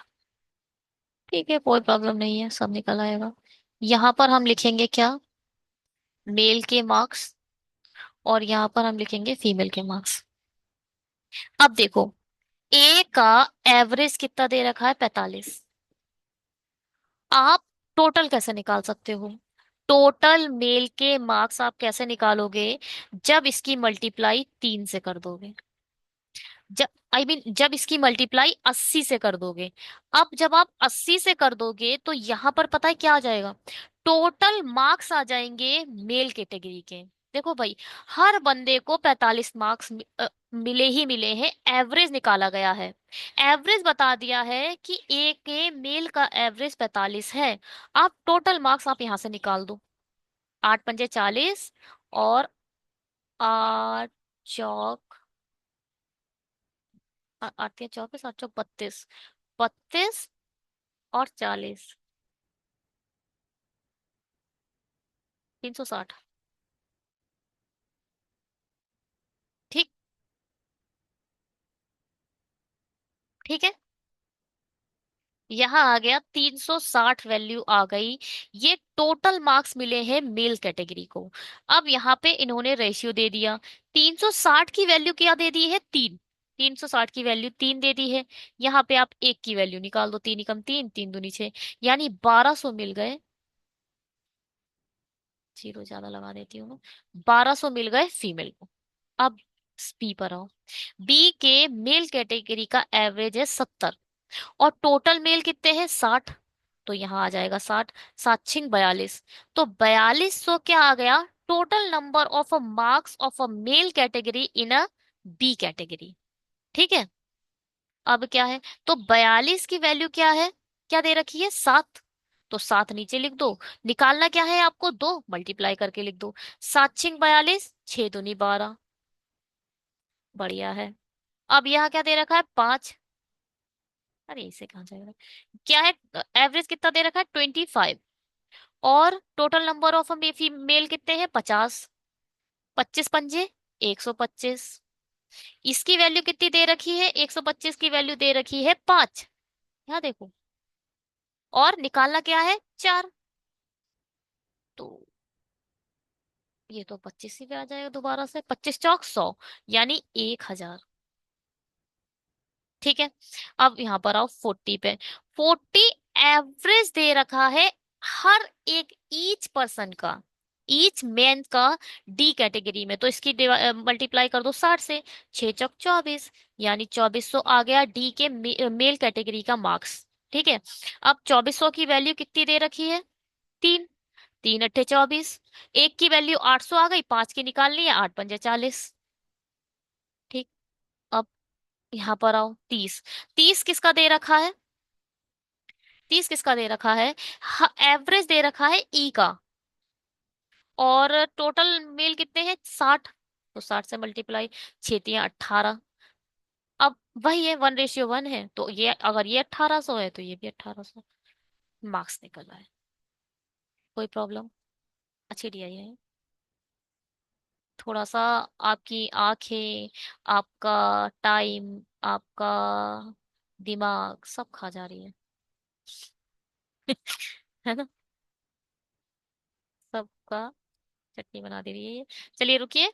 ठीक है, कोई प्रॉब्लम नहीं है, सब निकल आएगा। यहाँ पर हम लिखेंगे क्या, मेल के मार्क्स, और यहाँ पर हम लिखेंगे फीमेल के मार्क्स। अब देखो, ए का एवरेज कितना दे रखा है, 45। आप टोटल कैसे निकाल सकते हो, टोटल मेल के मार्क्स आप कैसे निकालोगे, जब इसकी मल्टीप्लाई 3 से कर दोगे, जब जब इसकी मल्टीप्लाई 80 से कर दोगे। अब जब आप 80 से कर दोगे, तो यहां पर पता है क्या आ जाएगा, टोटल मार्क्स आ जाएंगे मेल कैटेगरी के। देखो भाई, हर बंदे को 45 मार्क्स मिले ही मिले हैं, एवरेज निकाला गया है। एवरेज बता दिया है कि एक के मेल का एवरेज 45 है। आप टोटल मार्क्स आप यहां से निकाल दो। 8×5 = 40, और 8 चौक, 8×3 = 24, 8 चौक 32, 32 और 40, 360। ठीक, ठीक है। यहाँ आ गया 360 वैल्यू आ गई। ये टोटल मार्क्स मिले हैं मेल कैटेगरी को। अब यहाँ पे इन्होंने रेशियो दे दिया। 360 की वैल्यू क्या दे दी है? 3। 360 की वैल्यू 3 दे दी है। यहाँ पे आप एक की वैल्यू निकाल दो, 3 एकम 3, 3 दूनी 6, यानी 1200 मिल गए। जीरो ज्यादा लगा देती हूँ मैं। 1200 मिल गए फीमेल को। अब बी पर आओ। बी के मेल कैटेगरी का एवरेज है 70, और टोटल मेल कितने हैं? 60। तो यहाँ आ जाएगा 60, 7×42। तो 4200 क्या आ गया? Total number of a marks of a male category in a B category. ठीक है। अब क्या है? तो 42 की वैल्यू क्या है? क्या दे रखी है? 7। तो 7 नीचे लिख दो। निकालना क्या है आपको? 2 मल्टीप्लाई करके लिख दो। 7×42, 6×2 12। बढ़िया है। अब यहाँ क्या दे रखा है? 5। अरे इसे कहाँ जाएगा? क्या है? एवरेज कितना दे रखा है? 25। और टोटल नंबर ऑफ फीमेल कितने हैं? 50। 25×5 125। इसकी वैल्यू कितनी दे रखी है? 125 की वैल्यू दे रखी है 5। यहाँ देखो। और निकालना क्या है? 4। तो ये तो 25 ही पे आ जाएगा दोबारा से। 25×4 100, यानी 1000। ठीक है। अब यहाँ पर आओ 40 पे। 40 एवरेज दे रखा है हर एक ईच पर्सन का, ईच मैन का, डी कैटेगरी में। तो इसकी मल्टीप्लाई कर दो 60 से। 6×4 24, यानी 2400 आ गया डी के मेल कैटेगरी का मार्क्स। ठीक है। अब 2400 की वैल्यू कितनी दे रखी है? 3। 3×8 = 24। एक की वैल्यू 800 आ गई, 5 की निकालनी है, 8×5 = 40। ठीक। अब यहाँ पर आओ 30। 30 किसका दे रखा है? 30 किसका दे रखा है? एवरेज दे रखा है ई का। और टोटल मेल कितने हैं? 60। तो 60 से मल्टीप्लाई, 6×3 = 18। अब वही है, 1:1 है। तो ये अगर ये 1800 है तो ये भी 1800। मार्क्स निकल आए। कोई प्रॉब्लम? अच्छी डी आई है। थोड़ा सा आपकी आंखें, आपका टाइम, आपका दिमाग सब खा जा रही है। है ना? सबका चटनी बना दे रही है ये। चलिए रुकिए।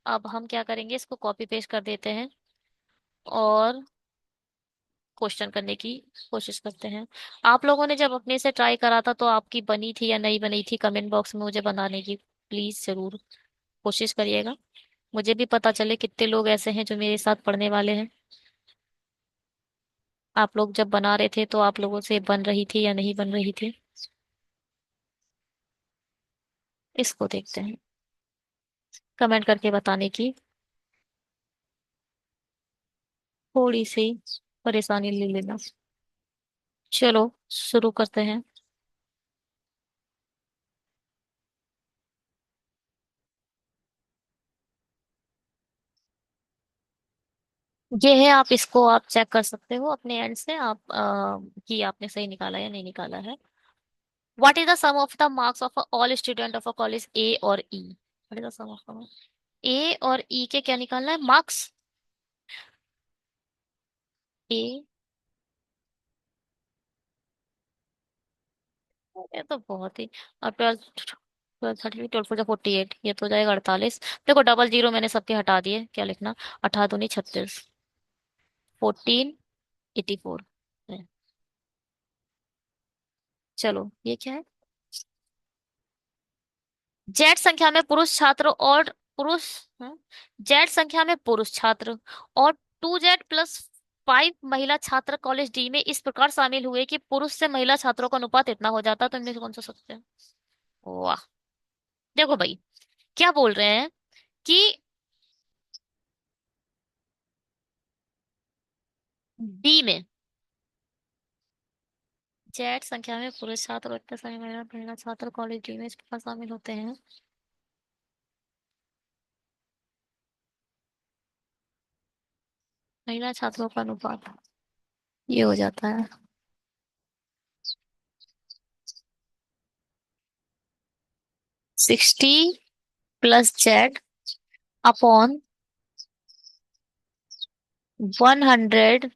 अब हम क्या करेंगे, इसको कॉपी पेस्ट कर देते हैं और क्वेश्चन करने की कोशिश करते हैं। आप लोगों ने जब अपने से ट्राई करा था तो आपकी बनी थी या नहीं बनी थी, कमेंट बॉक्स में मुझे बनाने की प्लीज जरूर कोशिश करिएगा। मुझे भी पता चले कितने लोग ऐसे हैं जो मेरे साथ पढ़ने वाले हैं। आप लोग जब बना रहे थे तो आप लोगों से बन रही थी या नहीं बन रही थी? इसको देखते हैं। कमेंट करके बताने की थोड़ी सी परेशानी ले लेना। चलो शुरू करते हैं। ये है, आप इसको आप चेक कर सकते हो अपने एंड से, आप कि आपने सही निकाला या नहीं निकाला है। What is the sum of the marks of all student of a college A और E? What is the sum of A और ई के क्या निकालना है? मार्क्स। ए, ये तो बहुत ही। और 12 12 30 12 4 48, ये तो हो जाएगा 48। देखो डबल जीरो मैंने सबके हटा दिए, क्या लिखना? 18×2 = 36। 1484। चलो ये क्या है? जेड संख्या में पुरुष छात्र और पुरुष हाँ? जेड संख्या में पुरुष छात्र और 2Z+5 महिला छात्र कॉलेज डी में इस प्रकार शामिल हुए कि पुरुष से महिला छात्रों का अनुपात इतना हो जाता, तो इनमें से कौन सा सत्य है? वाह। देखो भाई, क्या बोल रहे हैं कि डी में जेड संख्या में पुरुष छात्र और इतने सारे महिला महिला छात्र कॉलेज डी में इस प्रकार शामिल होते हैं। महिला छात्रों का अनुपात ये हो जाता है 60+Z/100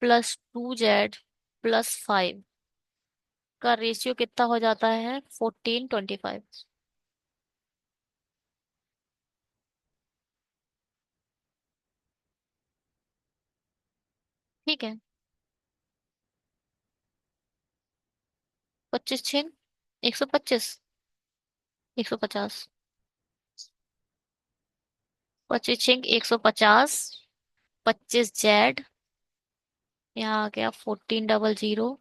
+2Z +5 का रेशियो कितना हो जाता है? 14:25। ठीक है। 25 छिंग 125। 150। 25 छिंग 150। 25 जेड। यहाँ आ गया 1400।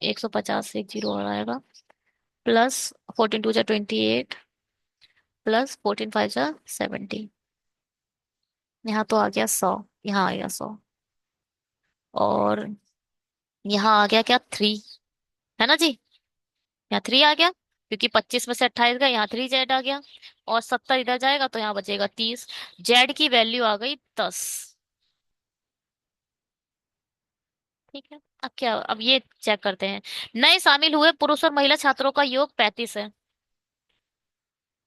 150 से एक जीरो और आएगा। प्लस 14 2 जा 28। प्लस 14 5 जा 70। यहाँ तो आ गया 100। यहाँ आ गया 100। और यहाँ आ गया क्या? 3। है ना जी? यहाँ 3 आ गया, क्योंकि 25 में से 28 गया, यहाँ 3 जेड आ गया। और 70 इधर जाएगा तो यहाँ बचेगा 30। जेड की वैल्यू आ गई 10। ठीक है। अब क्या, अब ये चेक करते हैं। नए शामिल हुए पुरुष और महिला छात्रों का योग 35 है।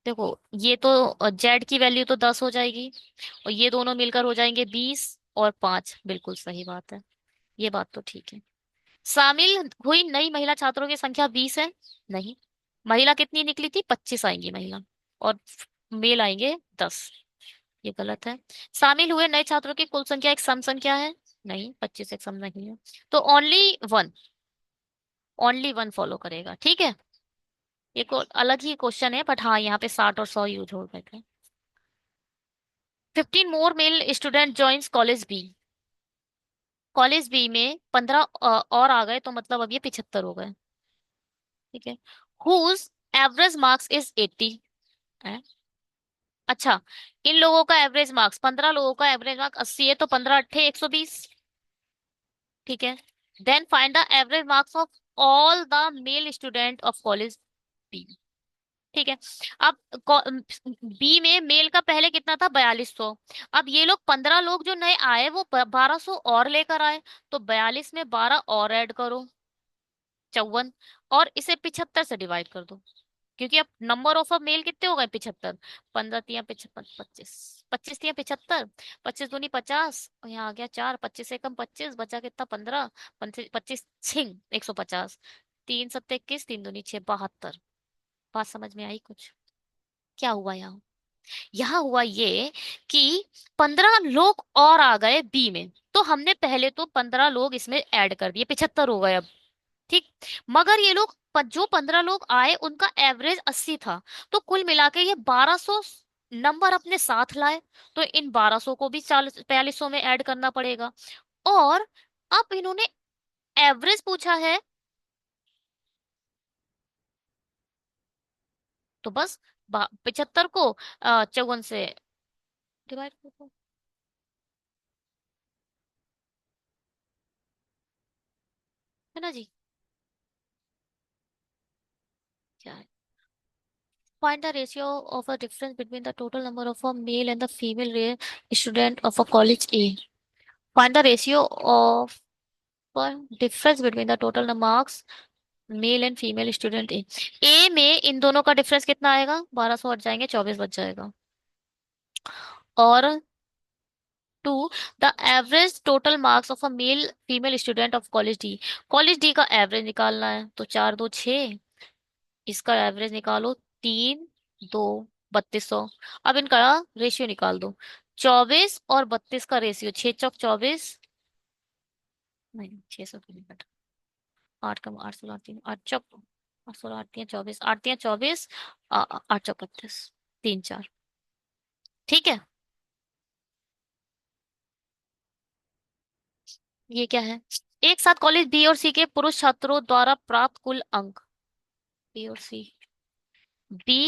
देखो, ये तो जेड की वैल्यू तो 10 हो जाएगी, और ये दोनों मिलकर हो जाएंगे 20 और 5। बिल्कुल सही बात है। ये बात तो ठीक है। शामिल हुई नई महिला छात्रों की संख्या 20 है। नहीं। महिला कितनी निकली थी? 25 आएंगी महिला। और मेल आएंगे 10। ये गलत है। शामिल हुए नए छात्रों की कुल संख्या एक सम संख्या है। नहीं, 25 एक सम नहीं है। तो ओनली वन फॉलो करेगा। ठीक है। ये अलग ही क्वेश्चन है, बट हाँ, यहाँ पे 60 और 100 यूज हो गए थे। 15 more male student joins college B. College B में 15 और आ गए, तो मतलब अब ये 75 हो गए। ठीक है। हुज एवरेज मार्क्स इज 80 है। अच्छा, इन लोगों का एवरेज मार्क्स, 15 लोगों का एवरेज मार्क्स 80 है, तो 15 अट्ठे 120। ठीक है। Then find the average marks of all the male student of college B. ठीक है। अब बी में मेल का पहले कितना था? 4200। अब ये लोग 15 लोग जो नए आए वो 1200 और लेकर आए, तो 42 में 12 और ऐड करो, 54। और इसे 75 से डिवाइड कर दो, क्योंकि अब नंबर ऑफ अ मेल कितने हो गए? 75। 15 तिया 55, 25। 25 तिया 75। 25 दूनी 50, और यहाँ आ गया 4। 25 से कम 25 बचा कितना? 15। 25 छिंग 150। 3 7 21, 3 दूनी 6, 72। बात समझ में आई कुछ? क्या हुआ यहाँ? यहाँ हुआ ये कि 15 लोग और आ गए बी में, तो हमने पहले तो 15 लोग इसमें ऐड कर दिए, 75 हो गए अब। ठीक। मगर ये लोग जो 15 लोग आए उनका एवरेज 80 था, तो कुल मिला के ये 1200 नंबर अपने साथ लाए। तो इन 1200 को भी 40 4200 में ऐड करना पड़ेगा। और अब इन्होंने एवरेज पूछा है, तो बस 75 को 54 से डिवाइड कर दो। है ना जी? क्या है? Find the ratio of a difference between the total number of a male and the female student of a college A. Find the ratio of a difference between the total number marks male and female student A. A में इन दोनों का difference कितना आएगा? 1200 हट जाएंगे, 24 बच जाएगा। और two, the average total marks of a male female student of college D. College D का एवरेज निकालना है, तो 4 2 6, इसका एवरेज निकालो। 3 2 3200। अब इनका रेशियो निकाल दो। 24 और 32 का रेशियो, 6 चौक 24। नहीं, 600 की नहीं बेटा। 8 कम 8 16 3 8 चौक 8 16 8 3 24, 8 3 24। 8 चौक 32। 3 4। ठीक है। ये क्या है? एक साथ कॉलेज बी और सी के पुरुष छात्रों द्वारा प्राप्त कुल अंक। बी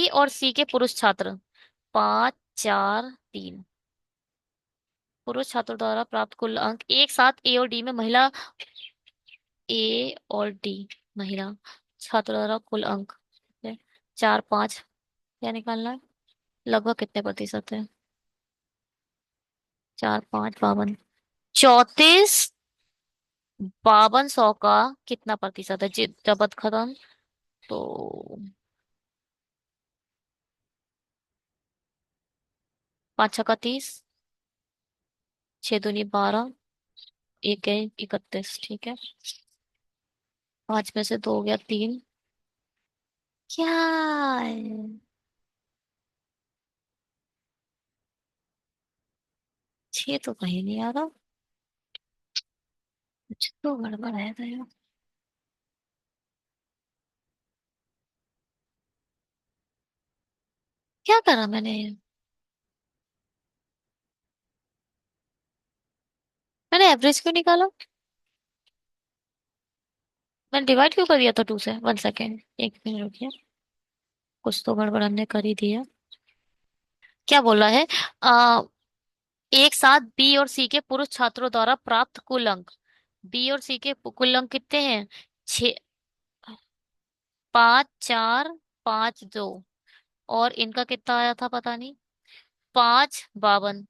और सी के पुरुष छात्र 5 4 3। पुरुष छात्रों द्वारा प्राप्त कुल अंक एक साथ ए और डी में महिला, ए और डी महिला छात्रों द्वारा कुल अंक है। 4 5। क्या निकालना है? लगभग कितने प्रतिशत है? 4 5 52। 34 5200 का कितना प्रतिशत है? जबत खत्म। तो 5 6 का 30। 6 दूनी 12। एक है 31। ठीक है। पांच में से दो हो गया, तीन। क्या है? छह तो कहीं नहीं आ रहा। कुछ तो गड़बड़ है तो यार। क्या करा मैंने? मैंने एवरेज क्यों निकाला? मैंने डिवाइड क्यों कर दिया था टू से? वन सेकेंड, एक मिनट रुकिए। कुछ तो गड़बड़ हमने कर ही दिया। क्या बोला है? आ, एक साथ बी और सी के पुरुष छात्रों द्वारा प्राप्त कुल अंक। बी और सी के कुल अंक कितने हैं? छः, पाँच, चार, पाँच, दो। और इनका कितना आया था पता नहीं। पाँच, बावन।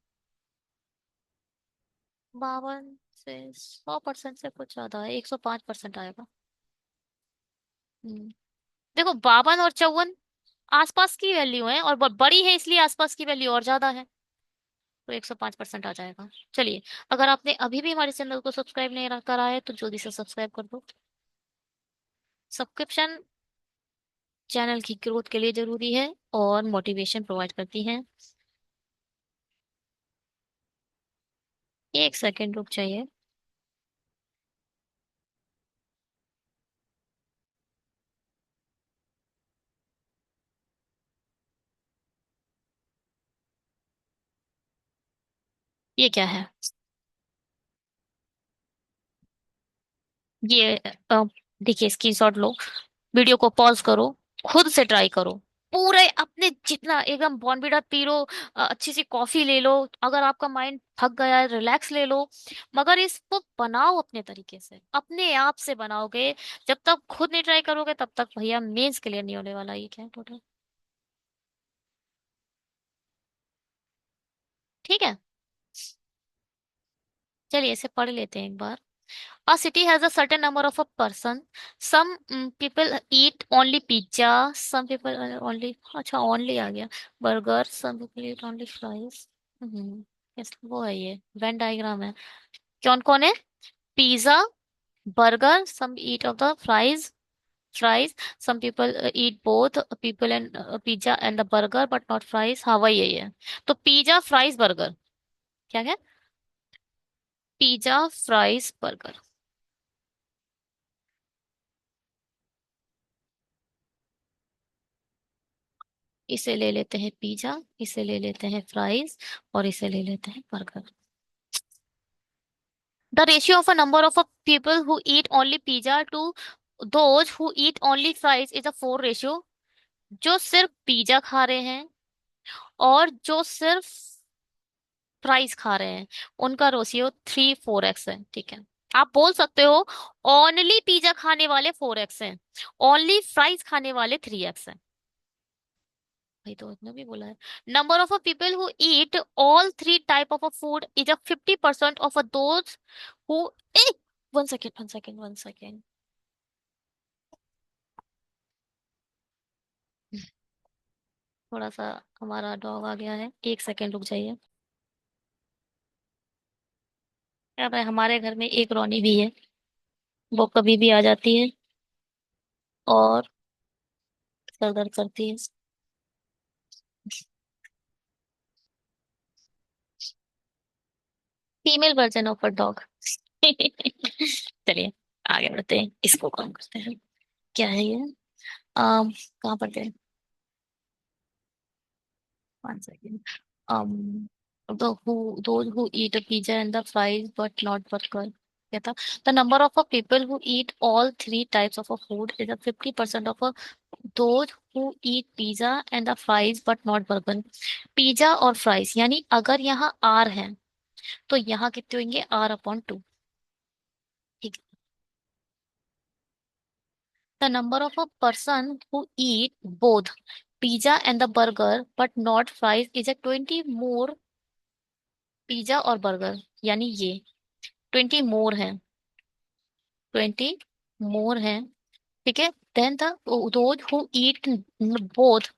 बावन से 100% से कुछ ज्यादा है, 105% आएगा। हम्म। देखो, बावन और चौवन आसपास की वैल्यू है, और बड़ी है इसलिए आसपास की वैल्यू और ज्यादा है। तो 105% आ जाएगा। चलिए, अगर आपने अभी भी हमारे करा को सब्सक्राइब नहीं करा है तो जल्दी से सब्सक्राइब कर दो। सब्सक्रिप्शन चैनल की ग्रोथ के लिए जरूरी है और मोटिवेशन प्रोवाइड करती है। एक सेकेंड रुक जाइए। ये क्या है? ये देखिए, स्क्रीनशॉट लो, वीडियो को पॉज करो, खुद से ट्राई करो। पूरे अपने जितना एकदम बॉर्नविटा पी लो, अच्छी सी कॉफी ले लो, अगर आपका माइंड थक गया है रिलैक्स ले लो। मगर इसको बनाओ अपने तरीके से, अपने आप से बनाओगे। जब तक खुद नहीं ट्राई करोगे तब तक भैया मेंस क्लियर नहीं होने वाला। ये क्या है टोटल? ठीक है, चलिए इसे पढ़ लेते हैं एक बार। A city has a certain number of a person. Some people eat only pizza. Some people only, अच्छा only आ गया, burger. Some people eat only fries. हम्म, yes, वो है ये वेन डायग्राम है। कौन कौन है? Pizza, burger, some eat of the fries. Some people eat both people and pizza and the burger but not fries। हाँ वही है ये। तो पिज्जा, फ्राइज, बर्गर। क्या है? Pizza, fries, burger. इसे ले लेते हैं पिज्जा, इसे ले लेते हैं फ्राइज, और इसे ले लेते हैं burger. The ratio of a number of a people who eat only pizza to those who eat only fries is a four ratio. जो सिर्फ पिज्जा खा रहे हैं और जो सिर्फ फ्राइज खा रहे हैं, उनका रेशियो 3-4x है। ठीक है, आप बोल सकते हो ओनली पिज्जा खाने वाले 4x हैं, ओनली फ्राइज खाने वाले 3x हैं। भाई तो उसने भी बोला है। Number of people who eat all three type of food is a 50% of those who. One second, one second, one second. थोड़ा सा हमारा डॉग आ गया है, एक सेकेंड रुक जाइए। अब हमारे घर में एक रोनी भी है, वो कभी भी आ जाती है और सर दर्द करती है। Female version of a dog. चलिए आगे बढ़ते हैं, इसको कम करते हैं। क्या है ये? कहाँ पर गए? One second. Those who eat a pizza and the fries but not burger. क्या था? The number of people who eat all three types of a food is a 50% of those who eat pizza and the fries but not burger. Pizza और fries, यानी अगर यहाँ are है तो यहाँ कितने होंगे? R/2। ठीक। The number of a person who eat both pizza and the burger but not fries is a 20 more। Pizza और बर्गर, यानी ये 20 मोर है, 20 मोर है। ठीक है, then the those who eat both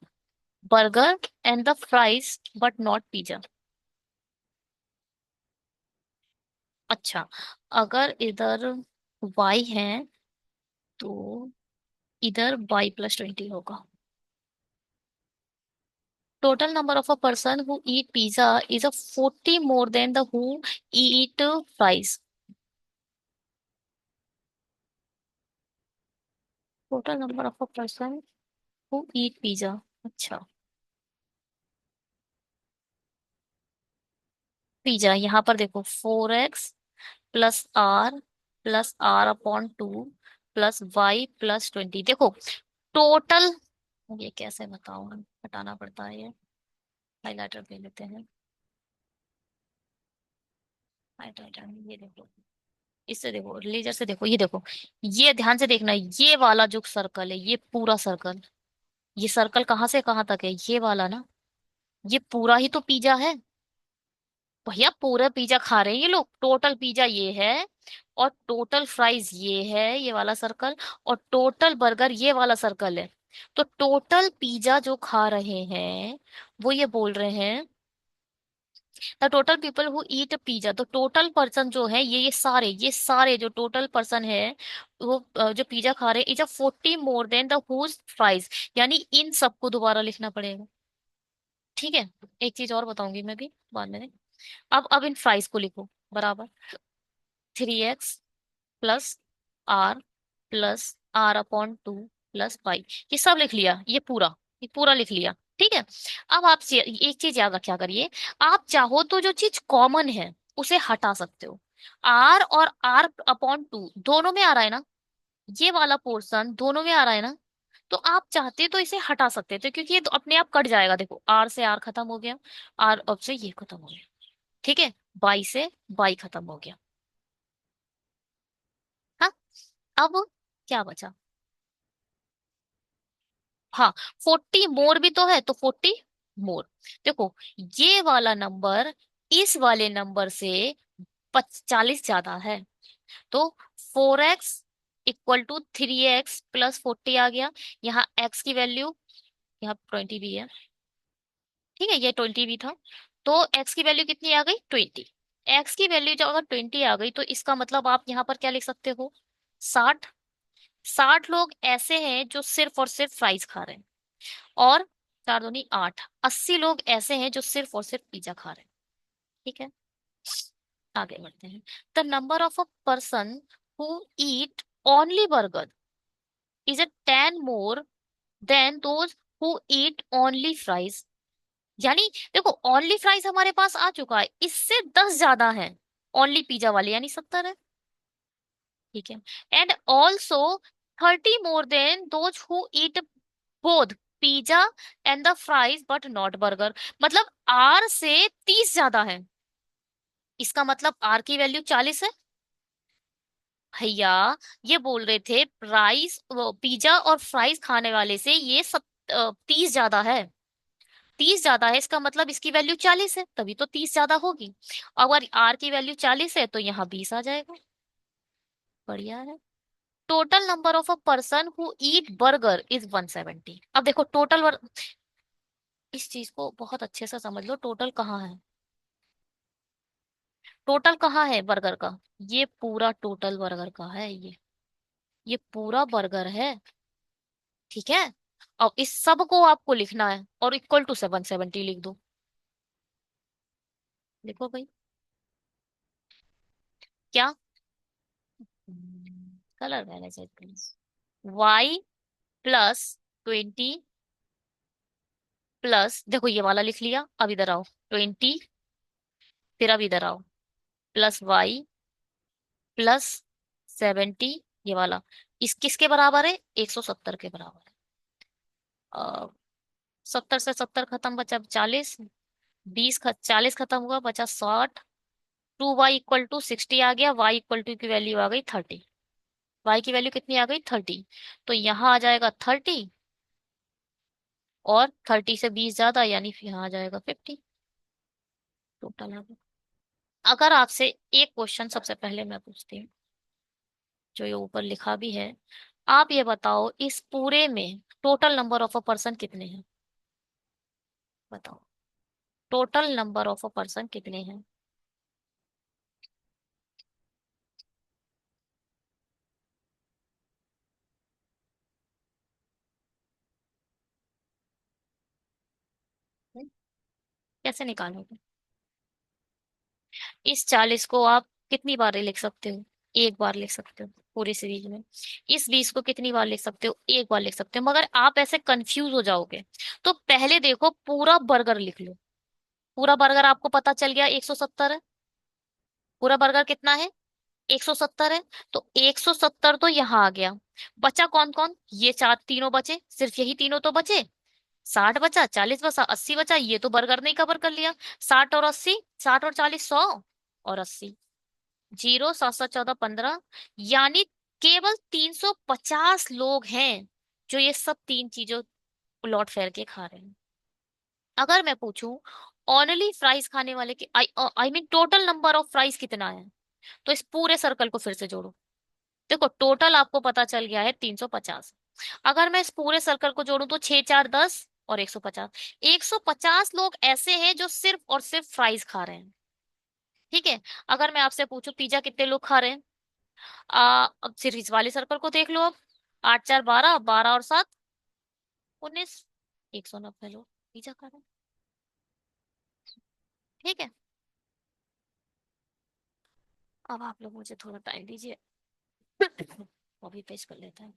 burger and the fries but not pizza. अच्छा, अगर इधर वाई है तो इधर बाई प्लस 20 होगा। Total number of a person who eat pizza is a 40 more than the who eat fries. Total number of a person who eat pizza. अच्छा, pizza यहाँ पर देखो 4x+r+r/2 +y+20। देखो टोटल, ये कैसे बताऊं, हटाना पड़ता है ये। हाइलाइटर ले लेते हैं। हाइलाइटर में ये देखो, इससे देखो, लेजर से देखो, ये देखो, ये ध्यान से देखना, ये वाला जो सर्कल है, ये पूरा सर्कल, ये सर्कल कहाँ से कहाँ तक है, ये वाला ना, ये पूरा ही तो पिज्जा है। भैया पूरा पिज्जा खा रहे हैं ये लोग, टोटल पिज्जा ये है, और टोटल फ्राइज ये है, ये वाला सर्कल, और टोटल बर्गर ये वाला सर्कल है। तो टोटल पिज्जा जो खा रहे हैं, वो ये बोल रहे हैं the total people who eat pizza. तो टोटल पर्सन जो है, ये सारे जो टोटल पर्सन है, वो जो पिज्जा खा रहे हैं, is a 40 more than the whose fries. यानी इन सबको दोबारा लिखना पड़ेगा। ठीक है, एक चीज और बताऊंगी मैं भी बाद में। अब इन फ्राइज को लिखो बराबर। 3x+r+r/2 +y, ये सब लिख लिया, ये पूरा लिख लिया। ठीक है। अब आप एक चीज याद रखा करिए, आप चाहो तो जो चीज कॉमन है उसे हटा सकते हो। r और r/2 दोनों में आ रहा है ना, ये वाला पोर्शन दोनों में आ रहा है ना, तो आप चाहते तो इसे हटा सकते थे, क्योंकि ये तो अपने आप कट जाएगा। देखो आर से आर खत्म हो गया, आर अब से ये खत्म हो गया। ठीक है, बाई से बाई खत्म हो गया। हाँ, अब क्या बचा। हाँ, 40 मोर भी तो है, तो 40 मोर। देखो, ये वाला नंबर इस वाले नंबर से 40 ज्यादा है। तो 4x = 3x+40 आ गया। यहाँ x की वैल्यू, यहाँ 20 भी है। ठीक है, ये 20 भी था। तो x की वैल्यू कितनी आ गई, 20। x की वैल्यू जब अगर 20 आ गई, तो इसका मतलब आप यहाँ पर क्या लिख सकते हो, 60। 60 लोग ऐसे हैं जो सिर्फ और सिर्फ फ्राइज खा रहे हैं, और 4 दूनी 8, 80 लोग ऐसे हैं जो सिर्फ और सिर्फ पिज्जा खा रहे हैं। ठीक है, आगे बढ़ते हैं। The number of a person who eat only burger is a 10 more than those who eat only fries. यानी देखो, ओनली फ्राइज हमारे पास आ चुका है, इससे 10 ज्यादा है ओनली पिज्जा वाले, यानी 70 है। ठीक है, and also 30 more than those who eat both pizza and the fries but not burger. मतलब आर से 30 ज्यादा है, इसका मतलब आर की वैल्यू 40 है। भैया ये बोल रहे थे प्राइस, पिज्जा और फ्राइज खाने वाले से ये 30 ज्यादा है। 30 ज्यादा है, इसका मतलब इसकी वैल्यू 40 है, तभी तो 30 ज्यादा होगी। अगर आर की वैल्यू 40 है, तो यहाँ 20 आ जाएगा। बढ़िया है। Total number of a person who eat burger is 170। अब देखो टोटल, इस चीज को बहुत अच्छे से समझ लो, टोटल कहाँ है, टोटल कहाँ है बर्गर का, ये पूरा टोटल बर्गर का है, ये पूरा बर्गर है। ठीक है, और इस सब को आपको लिखना है, और इक्वल टू 770 लिख दो। लिखो भाई। क्या, कलर बैलेंस है प्लीज। y+20 प्लस, देखो ये वाला लिख लिया, अब इधर आओ, 20, फिर अब इधर आओ, +y+70, ये वाला इस किसके बराबर है, 170 के बराबर है। 70 से 70 खत्म, बचा 40। 40 खत्म हुआ, बचा 60। 2y = 60 आ गया, y = की वैल्यू आ गई 30। y की वैल्यू कितनी आ गई, 30। तो यहाँ आ जाएगा 30, और 30 से 20 ज्यादा, यानी फिर यहाँ आ जाएगा 50। टोटल आ गया। अगर आपसे एक क्वेश्चन सबसे पहले मैं पूछती हूँ, जो ये ऊपर लिखा भी है, आप ये बताओ इस पूरे में total number of a person कितने हैं, बताओ total number of a person कितने हैं। कैसे निकालोगे? इस 40 को आप कितनी बार लिख सकते हो? एक बार लिख सकते हो पूरी सीरीज में। इस 20 को कितनी बार लिख सकते हो? एक बार लिख सकते हो। मगर आप ऐसे कंफ्यूज हो जाओगे, तो पहले देखो पूरा बर्गर लिख लो। पूरा बर्गर आपको पता चल गया 170 है। पूरा बर्गर कितना है? 170 है। तो 170 तो यहाँ आ गया। बचा कौन कौन? ये चार तीनों बचे, सिर्फ यही तीनों तो बचे। 60 बचा, 40 बचा, 80 बचा, ये तो बर्गर नहीं कवर कर लिया। 60 और 80, 60 और 40, 100 और 80। जीरो, 7 7 14 15। यानी केवल 350 लोग हैं जो ये सब तीन चीजों लौट फेर के खा रहे हैं। अगर मैं पूछूं ओनली फ्राइज खाने वाले के I mean total number of fries कितना है, तो इस पूरे सर्कल को फिर से जोड़ो। देखो टोटल आपको पता चल गया है 350। अगर मैं इस पूरे सर्कल को जोड़ूं तो 6 4 10 और 150। 150 लोग ऐसे हैं जो सिर्फ और सिर्फ फ्राइज खा रहे हैं। ठीक है। अगर मैं आपसे पूछूं पिज्जा कितने लोग खा रहे हैं, अब सिर्फ इस वाले सर्कल को देख लो अब। 8 4 12, 12 और 7 19। 190 लोग पिज्जा खा रहे हैं। ठीक है। अब आप लोग मुझे थोड़ा टाइम दीजिए। वो भी पेश कर लेता है।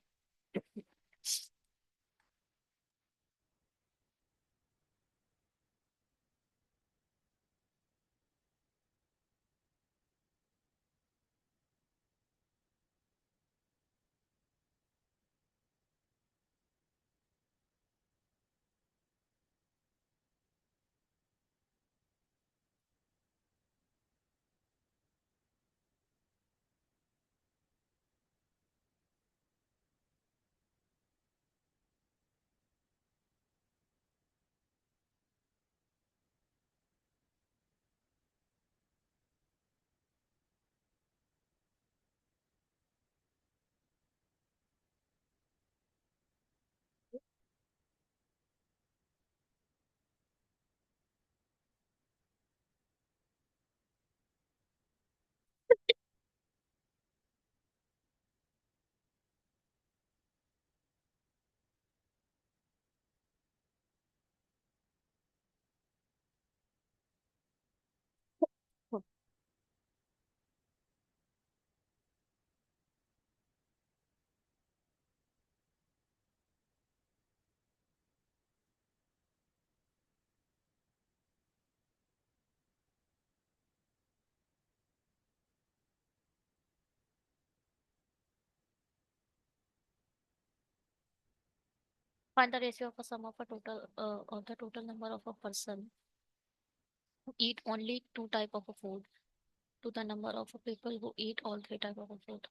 Find the ratio of a sum of a total of the total number of a person who eat only two type of a food to the number of a people who eat all three type of a food।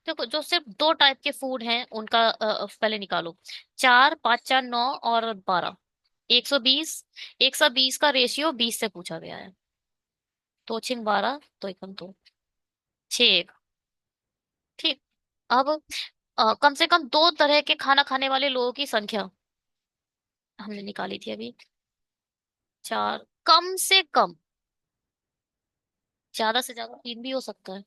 देखो जो सिर्फ दो type के food हैं उनका पहले निकालो। 4 5 4 9 और 12, 120। 120 का रेशियो 20 से पूछा गया है। दो छिंग 12, तो एकम दो, 6 1। ठीक। अब कम से कम दो तरह के खाना खाने वाले लोगों की संख्या हमने निकाली थी अभी। चार कम से कम, ज्यादा से ज्यादा तीन भी हो सकता है।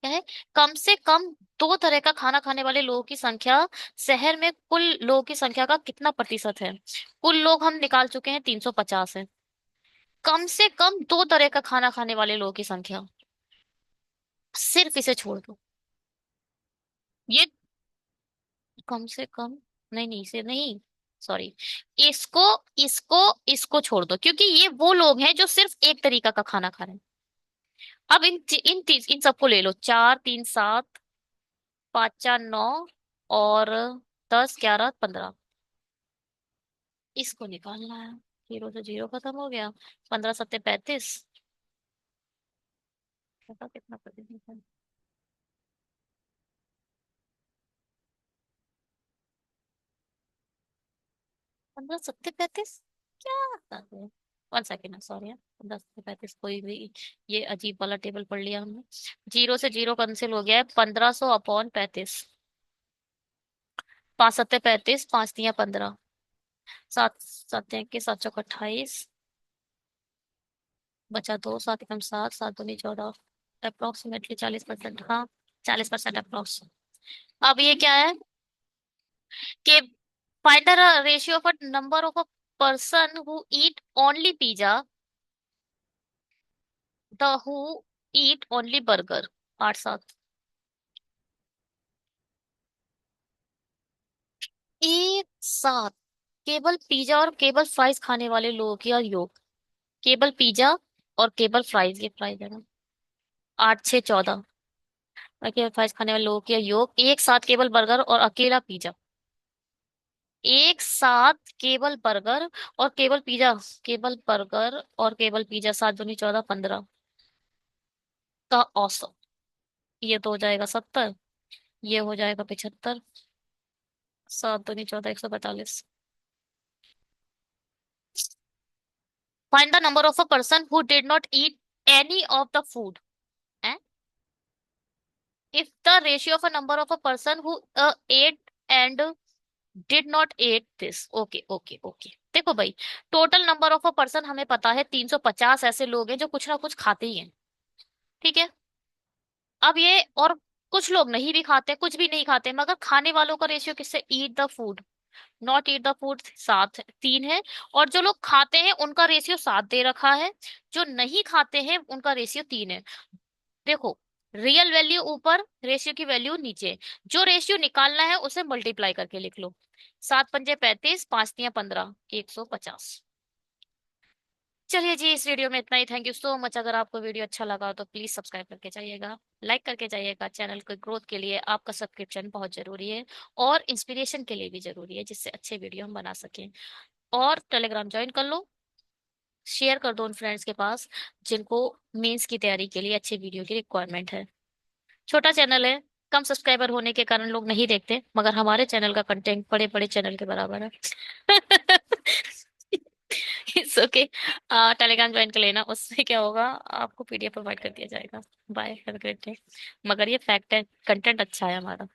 क्या है? कम से कम दो तरह का खाना खाने वाले लोगों की संख्या शहर में कुल लोगों की संख्या का कितना प्रतिशत है? कुल लोग हम निकाल चुके हैं 350 है। कम से कम दो तरह का खाना खाने वाले लोगों की संख्या, सिर्फ इसे छोड़ दो। ये कम से कम, नहीं नहीं इसे नहीं, सॉरी, इसको इसको इसको छोड़ दो क्योंकि ये वो लोग हैं जो सिर्फ एक तरीका का खाना खा रहे हैं। अब इन सबको ले लो। 4 3 7, 5 4 9 और 10 11 15। इसको निकालना है। जीरो से जीरो खत्म हो गया। 15 सत्ते 35। पता कितना प्रतिशत है? 15 सत्ते 35। क्या बात है? 1 सेकेंड, सॉरी। 15 सत्ते 35 कोई भी, ये अजीब वाला टेबल पढ़ लिया हमने। जीरो से जीरो कैंसिल हो गया है। 1500 अपॉन 35। 5 सत्ते 35, 5 दिया 15। 7 सत्ते के 7 चौक 28। बचा दो, 7 एकम 7, 7 दूनी 14। अप्रोक्सीमेटली 40%, हाँ 40% अप्रोक्स। अब ये क्या है find the ratio of a number of a person who eat only pizza, the who eat only burger. 8 7। एक साथ केवल पिज्जा और केवल फ्राइज खाने वाले लोगों की और योग। केवल पिज्जा और केवल फ्राइज, ये फ्राइज है ना। 8 6 14। और केवल फ्राइज खाने वाले लोगों की योग, एक साथ केवल बर्गर और अकेला पिज्जा। एक साथ केवल बर्गर और केवल पिज्जा। केवल बर्गर और केवल पिज्जा, 7 दूनी 14 15 का औसत। ये तो हो जाएगा 70, ये हो जाएगा 75। 7 दूनी 14 145। Find the number of a person who did not eat any of the food. If the ratio of a number of a person who ate and did not ate this, okay okay okay, देखो भाई, total number of a person हमें पता है 350 ऐसे लोग हैं जो कुछ ना कुछ खाते ही हैं। ठीक है। अब ये और कुछ लोग नहीं भी खाते, कुछ भी नहीं खाते, मगर खाने वालों का रेशियो किससे, eat the food not eat the food, 7 3 है। और जो लोग खाते हैं उनका रेशियो 7 दे रखा है, जो नहीं खाते हैं उनका रेशियो 3 है। देखो, रियल वैल्यू ऊपर, रेशियो की वैल्यू नीचे। जो रेशियो निकालना है उसे मल्टीप्लाई करके लिख लो। 7 5 35, 5 3 15, 150। चलिए जी, इस वीडियो में इतना ही। Thank you so much. अगर आपको वीडियो अच्छा लगा हो तो प्लीज सब्सक्राइब करके जाइएगा, लाइक करके जाइएगा। चैनल की ग्रोथ के लिए आपका सब्सक्रिप्शन बहुत जरूरी है, और इंस्पिरेशन के लिए भी जरूरी है, जिससे अच्छे वीडियो हम बना सकें। और टेलीग्राम ज्वाइन कर लो, शेयर कर दो उन फ्रेंड्स के पास जिनको मेंस की तैयारी के लिए अच्छे वीडियो की रिक्वायरमेंट है। छोटा चैनल है, कम सब्सक्राइबर होने के कारण लोग नहीं देखते, मगर हमारे चैनल का कंटेंट बड़े बड़े चैनल के बराबर है। It's okay. टेलीग्राम ज्वाइन कर लेना, उससे क्या होगा, आपको पीडीएफ प्रोवाइड कर दिया जाएगा। Bye, have a great day. मगर ये फैक्ट है, कंटेंट अच्छा है हमारा।